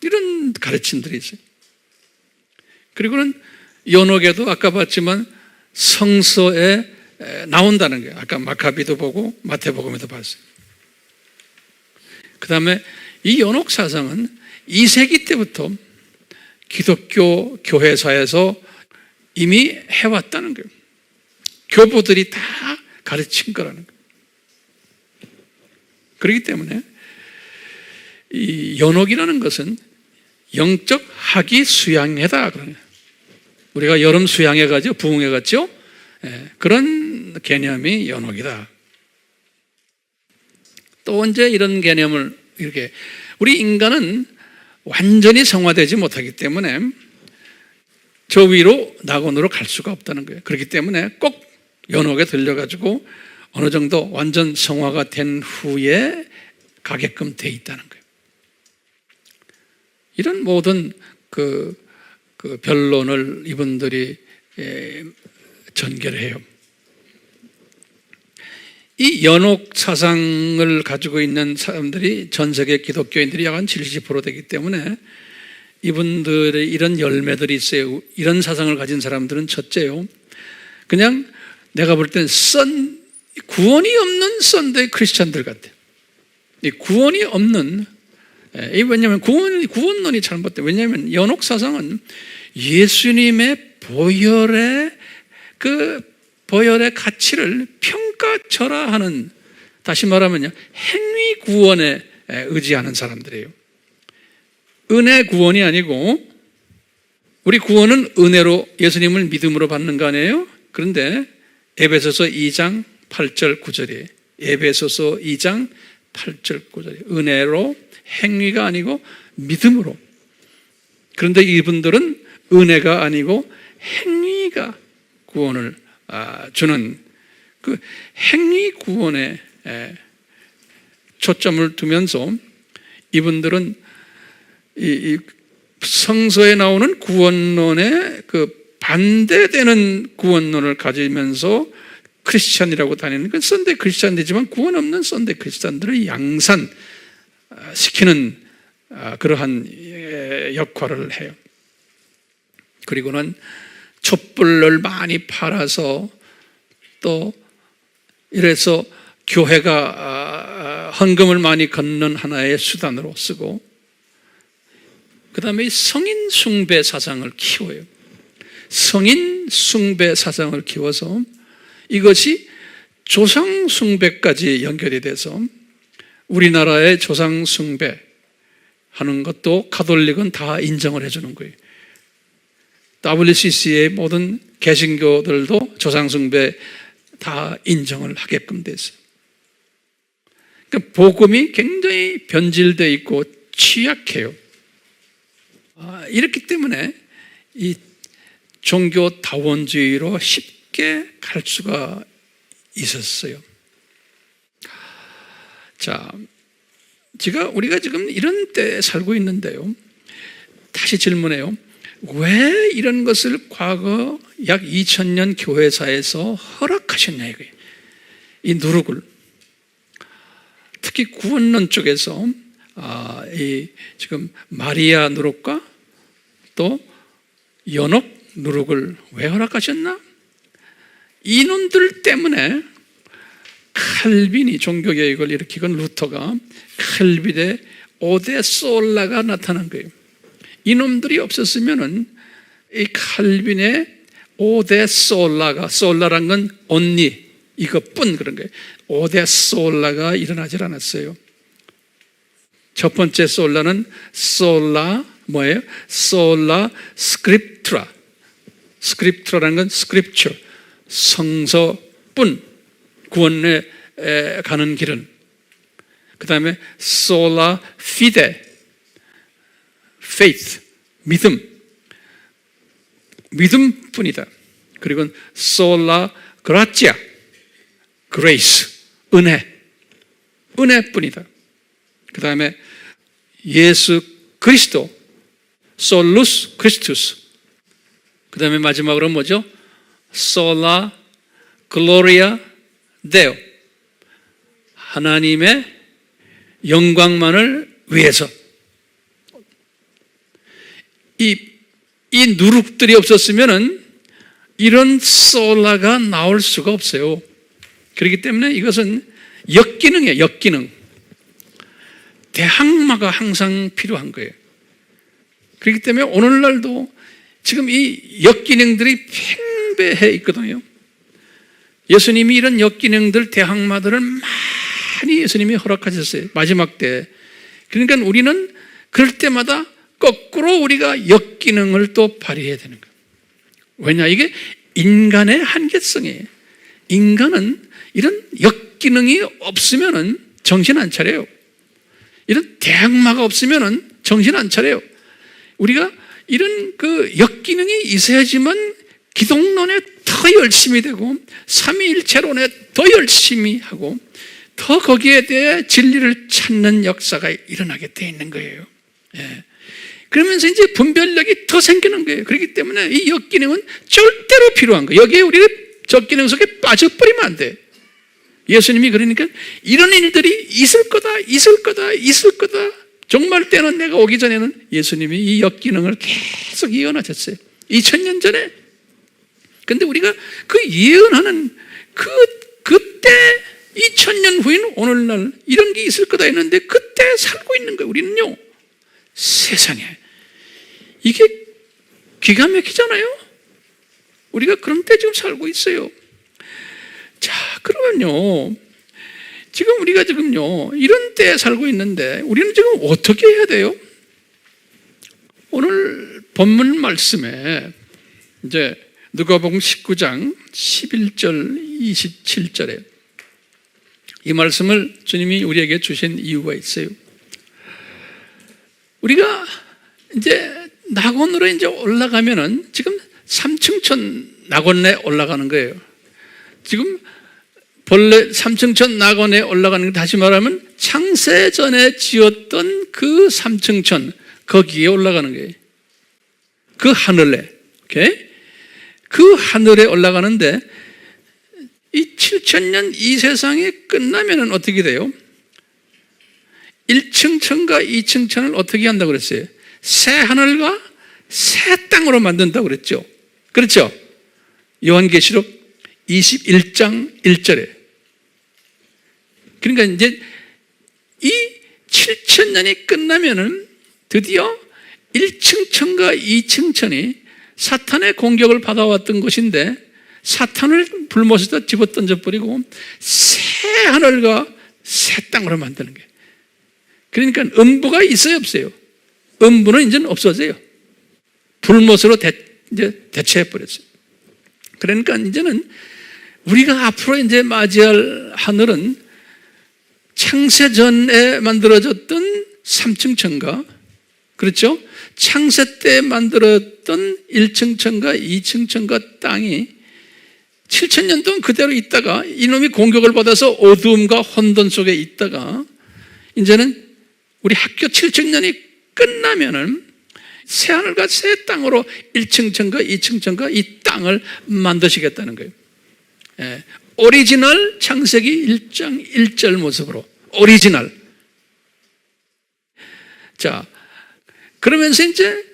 이런 가르침들이 있어요. 그리고는 연옥에도 아까 봤지만 성서에 나온다는 거예요. 아까 마카비도 보고 마태복음에도 봤어요. 그 다음에 이 연옥 사상은 2세기 때부터 기독교 교회사에서 이미 해왔다는 거예요. 교부들이 다 가르친 거라는 거예요. 그렇기 때문에 이 연옥이라는 것은 영적 학위 수양회다. 우리가 여름 수양회 가죠, 부흥회 갔죠. 그런 개념이 연옥이다. 또 언제 이런 개념을 이렇게, 우리 인간은 완전히 성화되지 못하기 때문에 저 위로 낙원으로 갈 수가 없다는 거예요. 그렇기 때문에 꼭 연옥에 들려가지고 어느 정도 완전 성화가 된 후에 가게끔 돼 있다는 거예요. 이런 모든 그 변론을 이분들이 전개를 해요. 이 연옥 사상을 가지고 있는 사람들이 전 세계 기독교인들이 약 한 70% 되기 때문에 이분들의 이런 열매들이 있어요. 이런 사상을 가진 사람들은 첫째요, 그냥 내가 볼 땐 구원이 없는 썬데이 크리스찬들 같아요. 이 구원이 없는, 왜냐하면 구원론이 잘못돼. 왜냐하면 연옥 사상은 예수님의 보혈의 가치를 평가절하하는, 다시 말하면요, 행위 구원에 의지하는 사람들이에요. 은혜 구원이 아니고, 우리 구원은 은혜로 예수님을 믿음으로 받는 거 아니에요? 그런데 에베소서 2장 8절 9절이에요. 에베소서 2장 8절 9절이에요. 은혜로, 행위가 아니고 믿음으로. 그런데 이분들은 은혜가 아니고 행위가 구원을 주는 그 행위 구원에 초점을 두면서 이분들은 이 성서에 나오는 구원론에 그 반대되는 구원론을 가지면서 크리스찬이라고 다니는 건 썬데이 크리스찬이지만 구원 없는 썬데이 크리스찬들을 양산시키는 그러한 역할을 해요. 그리고는 촛불을 많이 팔아서 또 이래서 교회가 헌금을 많이 걷는 하나의 수단으로 쓰고, 그 다음에 성인 숭배 사상을 키워요. 성인 숭배 사상을 키워서 이것이 조상 숭배까지 연결이 돼서 우리나라의 조상 숭배 하는 것도 가톨릭은 다 인정을 해주는 거예요. WCC의 모든 개신교들도 조상 숭배 다 인정을 하게끔 됐어요. 그러니까 복음이 굉장히 변질되어 있고 취약해요. 이렇기 때문에 이 종교 다원주의로 쉽게 갈 수가 있었어요. 자, 우리가 지금 이런 때에 살고 있는데요. 다시 질문해요. 왜 이런 것을 과거 약 2000년 교회사에서 허락하셨냐 이거예요. 이 누룩을. 특히 구원론 쪽에서 지금 마리아 누룩과 또 연옥 누룩을 왜 허락하셨나? 이놈들 때문에 칼빈이 종교개혁을 일으키건 루터가 칼빈의 오데 솔라가 나타난 거예요. 이놈들이 없었으면은 이 칼빈의 오데 솔라가, 솔라란 건 only, 이것뿐 그런 거예요. 오데 솔라가 일어나질 않았어요. 첫 번째 솔라는 솔라 뭐예요? 솔라 스크립트라. 스크립트라는 건 스크립처, 성서뿐, 구원에 가는 길은. 그 다음에 솔라 피데, faith, 믿음뿐이다. 그리고 솔라 그라치아, grace, 은혜뿐이다. 그 다음에 예수 그리스도, 솔루스 크리스투스. 그 다음에 마지막으로 뭐죠? 솔라 글로리아 데오, 하나님의 영광만을 위해서. 이 누룩들이 없었으면은 이런 솔라가 나올 수가 없어요. 그렇기 때문에 이것은 역기능이에요. 역기능. 대항마가 항상 필요한 거예요. 그렇기 때문에 오늘날도 지금 이 역기능들이 팽배해 있거든요. 예수님이 이런 역기능들, 대항마들을 많이 예수님이 허락하셨어요. 마지막 때. 그러니까 우리는 그럴 때마다 거꾸로 우리가 역기능을 또 발휘해야 되는 거예요. 왜냐? 이게 인간의 한계성이에요. 인간은 이런 역기능이 없으면은 정신 안 차려요. 이런 대항마가 없으면은 정신 안 차려요. 우리가 이런 그 역기능이 있어야지만 기독론에 더 열심히 되고 삼위일체론에 더 열심히 하고 더 거기에 대해 진리를 찾는 역사가 일어나게 돼 있는 거예요. 예. 그러면서 이제 분별력이 더 생기는 거예요. 그렇기 때문에 이 역기능은 절대로 필요한 거예요. 여기에 우리가 적기능 속에 빠져버리면 안 돼. 예수님이 그러니까 이런 일들이 있을 거다, 있을 거다, 있을 거다. 정말 때는 내가 오기 전에는 예수님이 이 역기능을 계속 예언하셨어요. 2000년 전에. 근데 우리가 그 예언하는 그때 2000년 후인 오늘날 이런 게 있을 거다 했는데 그때 살고 있는 거예요. 우리는요. 세상에. 이게 기가 막히잖아요. 우리가 그런 때 지금 살고 있어요. 자, 그러면요. 지금 우리가 지금요. 이런 때 살고 있는데 우리는 지금 어떻게 해야 돼요? 오늘 본문 말씀에 이제 누가복음 19장 11절 27절에 이 말씀을 주님이 우리에게 주신 이유가 있어요. 우리가 이제 낙원으로 이제 올라가면은 지금 삼층천 낙원에 올라가는 거예요. 지금 본래 삼층천 낙원에 올라가는 거 다시 말하면 창세전에 지었던 그 삼층천 거기에 올라가는 거예요. 그 하늘에. 오케이? 그 하늘에 올라가는데 이 7000년 이 세상이 끝나면은 어떻게 돼요? 1층 천과 2층 천을 어떻게 한다고 그랬어요? 새 하늘과 새 땅으로 만든다고 그랬죠. 그렇죠? 요한계시록 21장 1절에. 그러니까 이제 이 7000년이 끝나면은 드디어 1층 천과 2층 천이 사탄의 공격을 받아왔던 곳인데 사탄을 불못에다 집어던져 버리고 새 하늘과 새 땅으로 만드는 거예요. 그러니까 음부가 있어요, 없어요? 음부는 이제는 없어져요. 불못으로 이제 대체해버렸어요. 그러니까 이제는 우리가 앞으로 이제 맞이할 하늘은 창세전에 만들어졌던 3층 천과, 그렇죠? 창세 때 만들었던 1층 천과 2층 천과 땅이 7000년 동안 그대로 있다가 이놈이 공격을 받아서 어두움과 혼돈 속에 있다가 이제는 우리 학교 7000년이 끝나면은 새 하늘과 새 땅으로 1층 천과 2층 천과 이 땅을 만드시겠다는 거예요. 예. 오리지널 창세기 1장 1절 모습으로 오리지널. 자, 그러면서 이제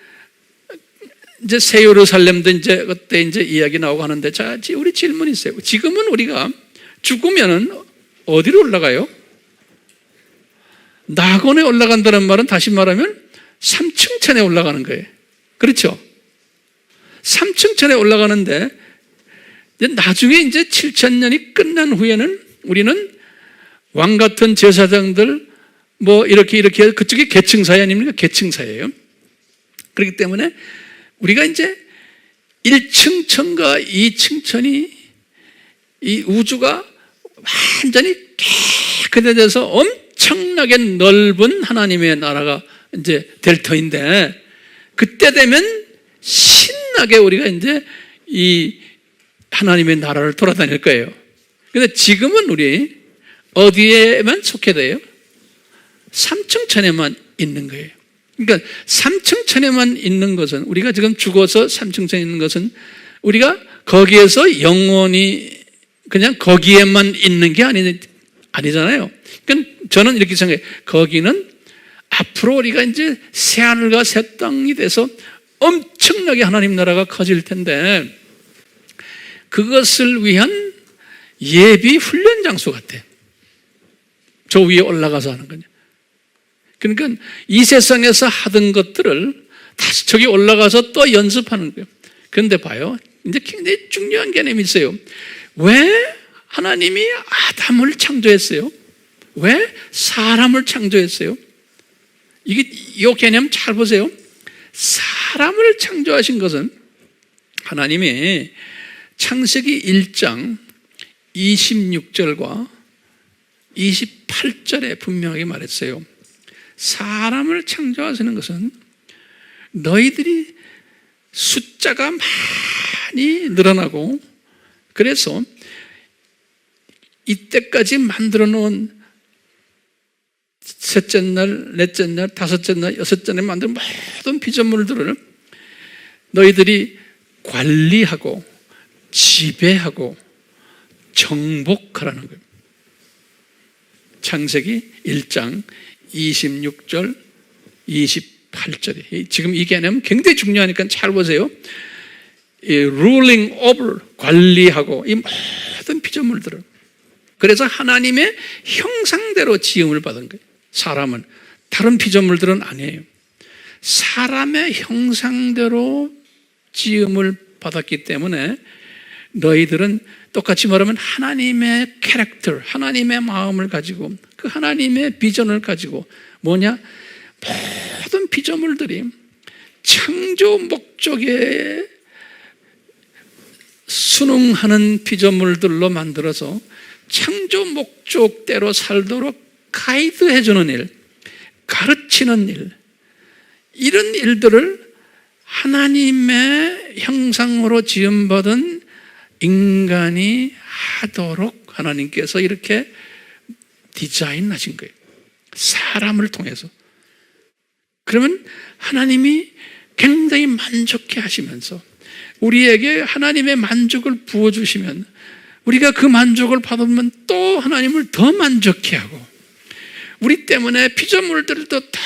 새 예루살렘도 이제 그때 이제 이야기 나오고 하는데, 자, 우리 질문이 있어요. 지금은 우리가 죽으면은 어디로 올라가요? 낙원에 올라간다는 말은 다시 말하면 3층 천에 올라가는 거예요. 그렇죠? 3층 천에 올라가는데 나중에 이제 7,000년이 끝난 후에는 우리는 왕 같은 제사장들 뭐 이렇게 그쪽이 계층사회 아닙니까? 계층사회예요. 그렇기 때문에 우리가 이제 1층 천과 2층 천이 이 우주가 완전히 깨끗해져서 엄청나게 넓은 하나님의 나라가 이제 될 터인데, 그때 되면 신나게 우리가 이제 이 하나님의 나라를 돌아다닐 거예요. 근데 지금은 우리 어디에만 속해 돼요? 3층 천에만 있는 거예요. 그러니까 3층 천에만 있는 것은, 우리가 지금 죽어서 3층 천에 있는 것은 우리가 거기에서 영원히 그냥 거기에만 있는 게 아니잖아요. 그러니까 저는 이렇게 생각해요. 거기는 앞으로 우리가 이제 새하늘과 새 땅이 돼서 엄청나게 하나님 나라가 커질 텐데, 그것을 위한 예비 훈련 장소 같아. 저 위에 올라가서 하는 거냐. 그러니까 이 세상에서 하던 것들을 다시 저기 올라가서 또 연습하는 거예요. 그런데 봐요, 이제 굉장히 중요한 개념이 있어요. 왜 하나님이 아담을 창조했어요? 왜 사람을 창조했어요? 이 개념 잘 보세요. 사람을 창조하신 것은 하나님이 창세기 1장 26절과 28절에 분명하게 말했어요. 사람을 창조하시는 것은 너희들이 숫자가 많이 늘어나고, 그래서 이때까지 만들어 놓은 셋째 날, 넷째 날, 다섯째 날, 여섯째 날 만든 모든 피조물들을 너희들이 관리하고 지배하고 정복하라는 거예요. 창세기 1장 26절, 28절이 지금 이 개념 굉장히 중요하니까 잘 보세요. 이 ruling over, 관리하고 이 모든 피조물들을, 그래서 하나님의 형상대로 지음을 받은 거예요. 사람은, 다른 피조물들은 아니에요. 사람의 형상대로 지음을 받았기 때문에 너희들은 똑같이 말하면 하나님의 캐릭터, 하나님의 마음을 가지고, 그 하나님의 비전을 가지고, 뭐냐? 모든 피조물들이 창조 목적에 순응하는 피조물들로 만들어서 창조 목적대로 살도록 가이드해주는 일, 가르치는 일, 이런 일들을 하나님의 형상으로 지음받은 인간이 하도록 하나님께서 이렇게 디자인하신 거예요. 사람을 통해서. 그러면 하나님이 굉장히 만족해 하시면서 우리에게 하나님의 만족을 부어주시면, 우리가 그 만족을 받으면 또 하나님을 더 만족해 하고, 우리 때문에 피조물들도 다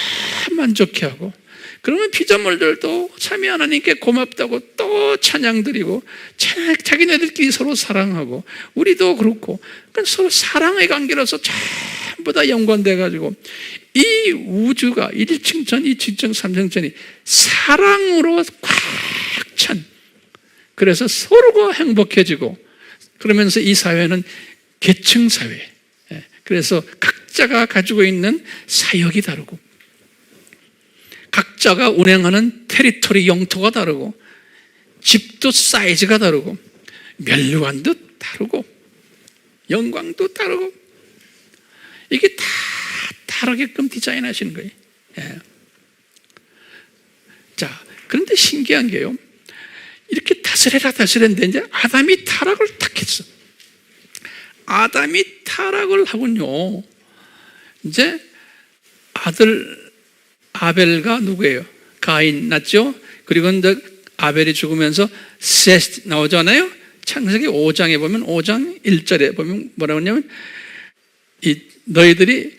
만족해 하고, 그러면 피조물들도 참이 하나님께 고맙다고 또 찬양드리고, 자기네들끼리 서로 사랑하고, 우리도 그렇고, 그러니까 서로 사랑의 관계로서 전부 다 연관돼가지고 이 우주가 1층 천, 2층 천, 3층 천이 사랑으로 꽉 찬, 그래서 서로가 행복해지고, 그러면서 이 사회는 계층 사회, 그래서 각자가 가지고 있는 사역이 다르고, 각자가 운행하는 테리토리 영토가 다르고, 집도 사이즈가 다르고, 면류관도 다르고, 영광도 다르고, 이게 다 다르게끔 디자인하시는 거예요. 자, 그런데 신기한 게요, 이렇게 다스렸는데 이제 아담이 타락을 탁 했어. 아담이 타락을 하군요. 이제 아들 아벨과 누구예요? 가인 낳죠? 그리고 이제 아벨이 죽으면서 셋 나오잖아요. 창세기 5장에 보면, 5장 1절에 보면 뭐라고 하냐면, 너희들이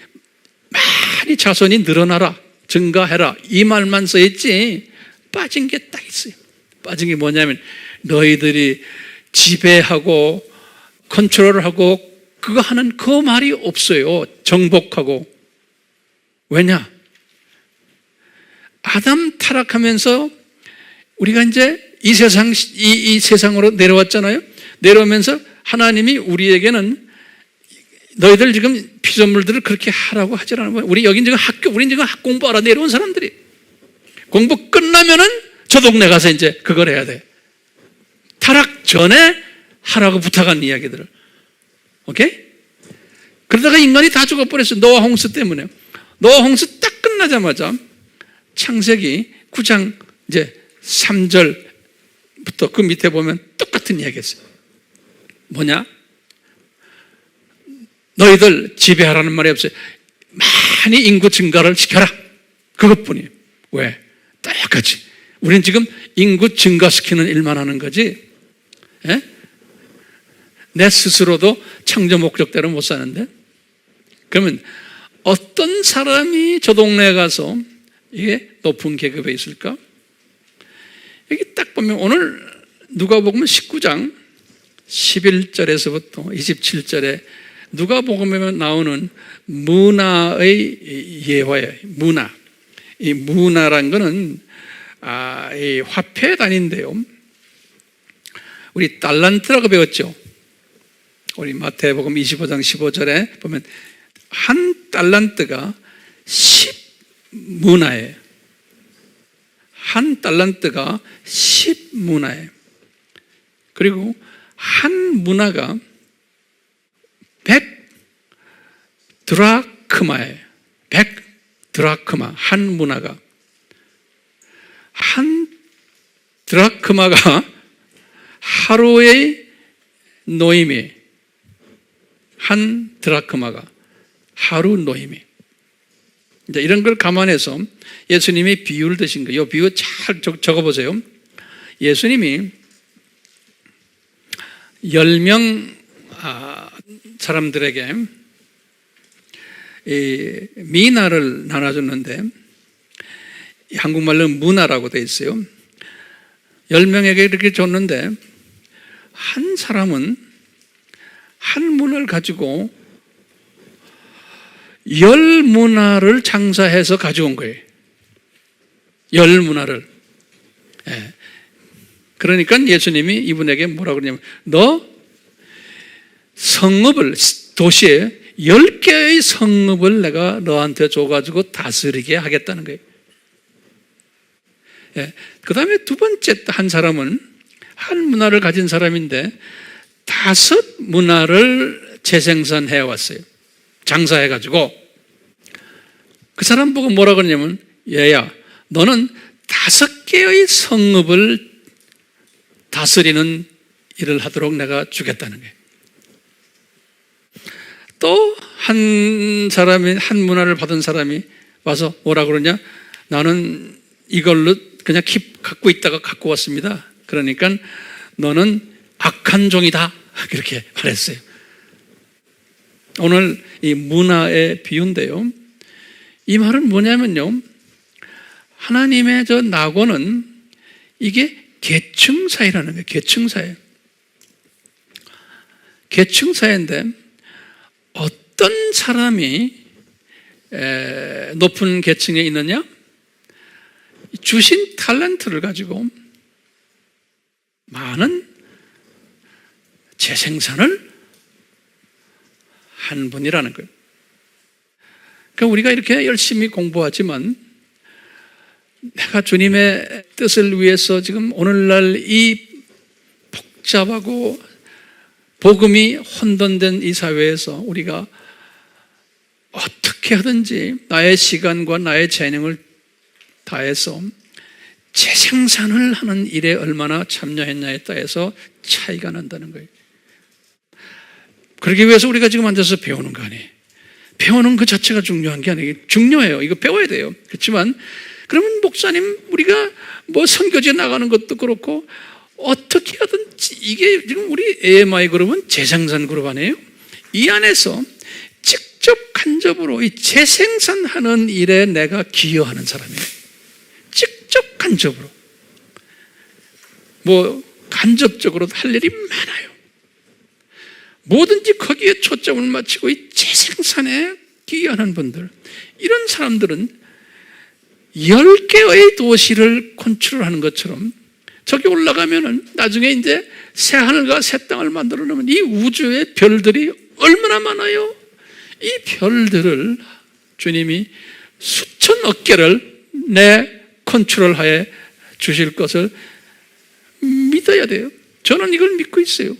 많이 자손이 늘어나라, 증가해라, 이 말만 써있지 빠진 게 딱 있어요. 빠진 게 뭐냐면, 너희들이 지배하고 컨트롤하고 그거 하는 그 말이 없어요. 정복하고. 왜냐? 아담 타락하면서 우리가 이제 이 세상으로 내려왔잖아요. 내려오면서 하나님이 우리에게는 너희들 지금 피조물들을 그렇게 하라고 하지 않은 거예요. 우리는 지금 학교 공부하러 내려온 사람들이. 공부 끝나면은 저 동네 가서 이제 그걸 해야 돼. 타락 전에 하라고 부탁한 이야기들을. 오케이? 그러다가 인간이 다 죽어버렸어요. 노아 홍수 때문에. 노아 홍수 딱 끝나자마자 창세기 9장 이제 3절부터 그 밑에 보면 똑같은 이야기 했어요. 뭐냐? 너희들 지배하라는 말이 없어요. 많이 인구 증가를 시켜라. 그것뿐이에요. 왜? 똑같이. 우린 지금 인구 증가시키는 일만 하는 거지. 예? 내 스스로도 창조 목적대로 못 사는데? 그러면 어떤 사람이 저 동네에 가서 이게 높은 계급에 있을까? 여기 딱 보면 오늘 누가복음 19장 11절에서부터 27절에 누가복음에 나오는 문화의 예화예요. 문화. 이 문화란 거는 이 화폐 단위인데요. 우리 달란트라고 배웠죠. 우리 마태복음 25장 15절에 보면 한 달란트가 10문화예요. 한 달란트가 10문화예요. 그리고 한 문화가 100드라크마예요. 100드라크마. 한 문화가. 한 드라크마가 하루의 노임이. 한 드라크마가 하루 노임이. 이제 이런 걸 감안해서 예수님이 비유를 드신 거예요. 이 비유 잘 적어보세요. 예수님이 10명 사람들에게 이 미나를 나눠줬는데 한국말로 문화라고 되어 있어요. 10명에게 이렇게 줬는데 한 사람은 한 문을 가지고 10문화를 장사해서 가져온 거예요. 10문화를. 예. 그러니까 예수님이 이분에게 뭐라고 그러냐면 너 성읍을 도시에 10개의 성읍을 내가 너한테 줘가지고 다스리게 하겠다는 거예요. 예. 그 다음에 두 번째 한 사람은 한 문화를 가진 사람인데 5문화를 재생산해 왔어요. 장사해가지고. 그 사람 보고 뭐라 그러냐면 얘야 너는 5개의 성읍을 다스리는 일을 하도록 내가 주겠다는 거예요. 또 한 사람이, 한 문화를 받은 사람이 와서 뭐라 그러냐? 나는 이걸로 그냥 갖고 있다가 갖고 왔습니다. 그러니까 너는 악한 종이다. 그렇게 말했어요. 오늘 이 문화의 비유인데요. 이 말은 뭐냐면요. 하나님의 저 낙원은 이게 계층사회라는 거예요. 계층사회. 계층사회인데 어떤 사람이 높은 계층에 있느냐? 주신 탤런트를 가지고 많은 재생산을 한 분이라는 거예요. 그러니까 우리가 이렇게 열심히 공부하지만 내가 주님의 뜻을 위해서 지금 오늘날 이 복잡하고 복음이 혼돈된 이 사회에서 우리가 어떻게 하든지 나의 시간과 나의 재능을 다해서 재생산을 하는 일에 얼마나 참여했냐에 따라서 차이가 난다는 거예요. 그러기 위해서 우리가 지금 앉아서 배우는 거 아니에요. 배우는 그 자체가 중요한 게 아니에요. 중요해요. 이거 배워야 돼요. 그렇지만 그러면 목사님 우리가 뭐 선교지에 나가는 것도 그렇고 어떻게 하든지 이게 지금 우리 AMI 그룹은 재생산 그룹 아니에요? 이 안에서 직접 간접으로 이 재생산하는 일에 내가 기여하는 사람이에요. 직접 간접으로. 뭐 간접적으로 할 일이 많아요. 뭐든지 거기에 초점을 맞추고 이 재생산에 기여하는 분들, 이런 사람들은 10개의 도시를 컨트롤하는 것처럼 저기 올라가면은 나중에 이제 새 하늘과 새 땅을 만들어 놓으면 이 우주의 별들이 얼마나 많아요? 이 별들을 주님이 수천억 개를 내 컨트롤하에 주실 것을 믿어야 돼요. 저는 이걸 믿고 있어요.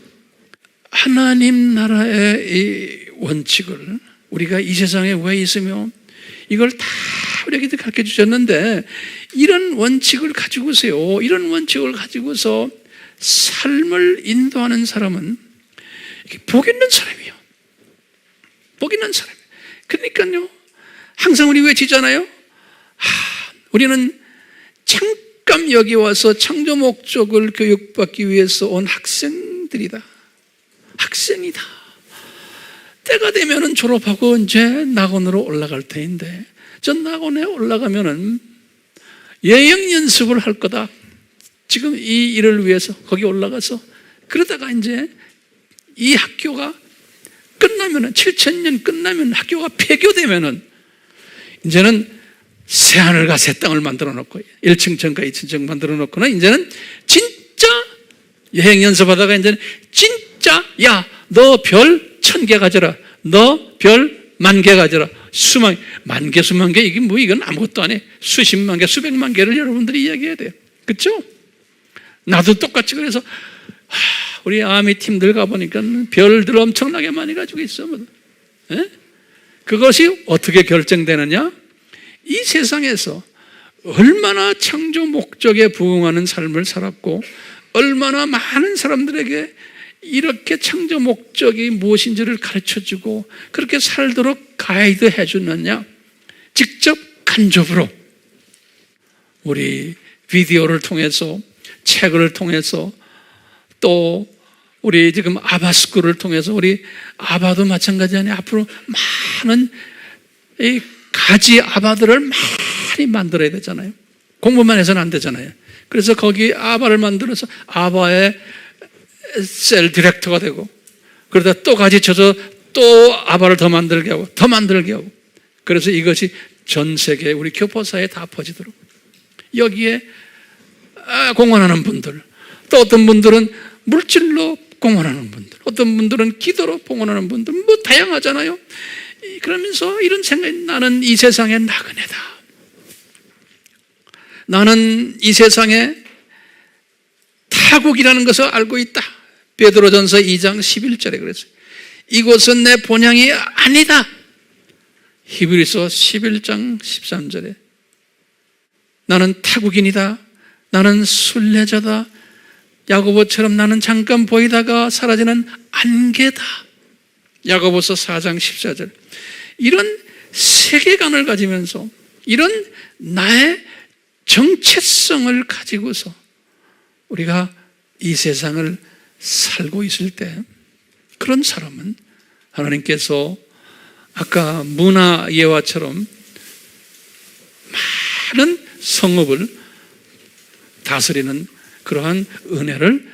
하나님 나라의 이 원칙을 우리가 이 세상에 왜 있으며 이걸 다 우리에게 가르쳐 주셨는데, 이런 원칙을 가지고서요, 이런 원칙을 가지고서 삶을 인도하는 사람은 복 있는 사람이에요. 복 있는 사람이에요. 그러니까요, 항상 우리 외치잖아요. 우리는 잠깐 여기 와서 창조 목적을 교육받기 위해서 온 학생들이다. 학생이다. 때가 되면은 졸업하고 이제 낙원으로 올라갈 테인데, 저 낙원에 올라가면은 여행 연습을 할 거다. 지금 이 일을 위해서 거기 올라가서, 그러다가 이제 이 학교가 끝나면은 7000년 끝나면 학교가 폐교되면은 이제는 새 하늘과 새 땅을 만들어 놓고 1층 전과 2층 전 만들어 놓고는 이제는 진짜 여행 연습하다가 이제는 진짜, 야, 너 별 1000개 가져라. 너 별 10,000개 가져라. 만 개, 수만 개, 이게 뭐, 이건 아무것도 안 해. 수십만 개, 수백만 개를 여러분들이 이야기해야 돼요. 그렇죠? 나도 똑같이. 그래서 우리 아미 팀들 가보니까 별들 엄청나게 많이 가지고 있어. 예? 그것이 어떻게 결정되느냐? 이 세상에서 얼마나 창조 목적에 부응하는 삶을 살았고, 얼마나 많은 사람들에게 이렇게 창조 목적이 무엇인지를 가르쳐주고 그렇게 살도록 가이드 해주느냐. 직접 간접으로 우리 비디오를 통해서, 책을 통해서, 또 우리 지금 아바스쿨을 통해서, 우리 아바도 마찬가지 아니에요. 앞으로 많은 이 가지 아바들을 많이 만들어야 되잖아요. 공부만 해서는 안 되잖아요. 그래서 거기 아바를 만들어서 아바의 셀 디렉터가 되고, 그러다 또 가지 쳐서 또 아바를 더 만들게 하고 더 만들게 하고, 그래서 이것이 전 세계 우리 교포사에 다 퍼지도록 여기에 공헌하는 분들, 또 어떤 분들은 물질로 공헌하는 분들, 어떤 분들은 기도로 공헌하는 분들, 뭐 다양하잖아요. 그러면서 이런 생각이, 나는 이 세상에 나그네다. 나는 이 세상에 타국이라는 것을 알고 있다. 베드로전서 2장 11절에 그랬어요. 이곳은 내 본향이 아니다. 히브리서 11장 13절에 나는 타국인이다. 나는 순례자다. 야고보처럼 나는 잠깐 보이다가 사라지는 안개다. 야고보서 4장 14절. 이런 세계관을 가지면서 이런 나의 정체성을 가지고서 우리가 이 세상을 살고 있을 때, 그런 사람은 하나님께서 아까 문화 예화처럼 많은 성읍을 다스리는 그러한 은혜를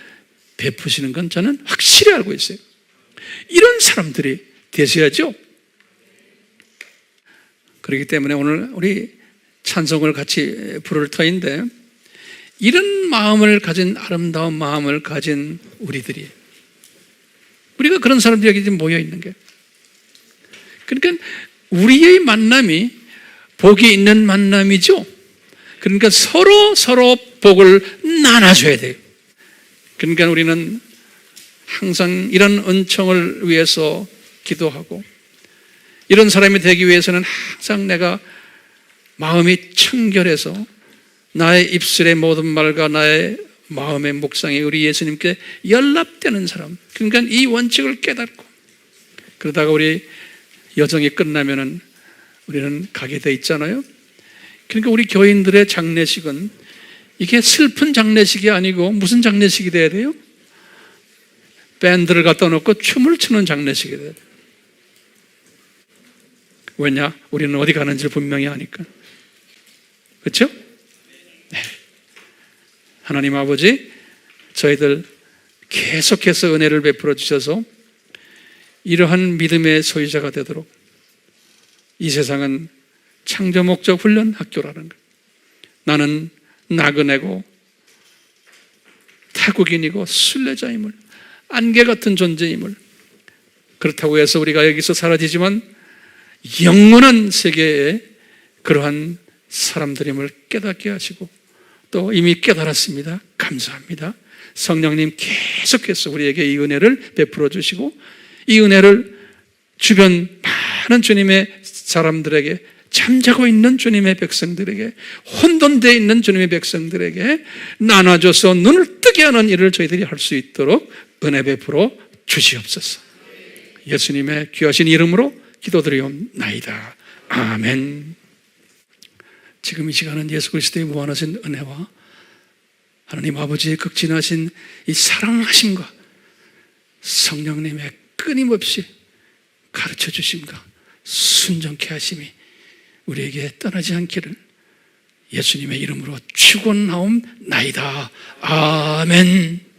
베푸시는 건 저는 확실히 알고 있어요. 이런 사람들이 되셔야죠. 그렇기 때문에 오늘 우리 찬송을 같이 부를 터인데, 이런 마음을 가진, 아름다운 마음을 가진 우리들이, 우리가 그런 사람들이 여기 지금 모여 있는 게, 그러니까 우리의 만남이 복이 있는 만남이죠. 그러니까 서로 복을 나눠줘야 돼요. 그러니까 우리는 항상 이런 은총을 위해서 기도하고, 이런 사람이 되기 위해서는 항상 내가 마음이 청결해서 나의 입술의 모든 말과 나의 마음의 묵상이 우리 예수님께 연락되는 사람, 그러니까 이 원칙을 깨닫고, 그러다가 우리 여정이 끝나면은 우리는 가게 돼 있잖아요. 그러니까 우리 교인들의 장례식은 이게 슬픈 장례식이 아니고 무슨 장례식이 돼야 돼요? 밴드를 갖다 놓고 춤을 추는 장례식이 돼야 돼요. 왜냐? 우리는 어디 가는지를 분명히 아니까. 그렇죠? 네. 하나님 아버지, 저희들 계속해서 은혜를 베풀어 주셔서 이러한 믿음의 소유자가 되도록 이 세상은 창조 목적 훈련 학교라는 것. 나는 나그네고 타국인이고 순례자임을, 안개 같은 존재임을, 그렇다고 해서 우리가 여기서 사라지지만 영원한 세계에 그러한 사람들임을 깨닫게 하시고 또 이미 깨달았습니다. 감사합니다. 성령님 계속해서 우리에게 이 은혜를 베풀어 주시고 이 은혜를 주변 많은 주님의 사람들에게, 잠자고 있는 주님의 백성들에게, 혼돈되어 있는 주님의 백성들에게 나눠줘서 눈을 뜨게 하는 일을 저희들이 할 수 있도록 은혜 베풀어 주시옵소서. 예수님의 귀하신 이름으로 기도드리옵나이다. 아멘. 지금 이 시간은 예수 그리스도의 무한하신 은혜와 하나님 아버지의 극진하신 이 사랑하심과 성령님의 끊임없이 가르쳐 주심과 순종케 하심이 우리에게 떠나지 않기를 예수님의 이름으로 축원하옵나이다. 아멘.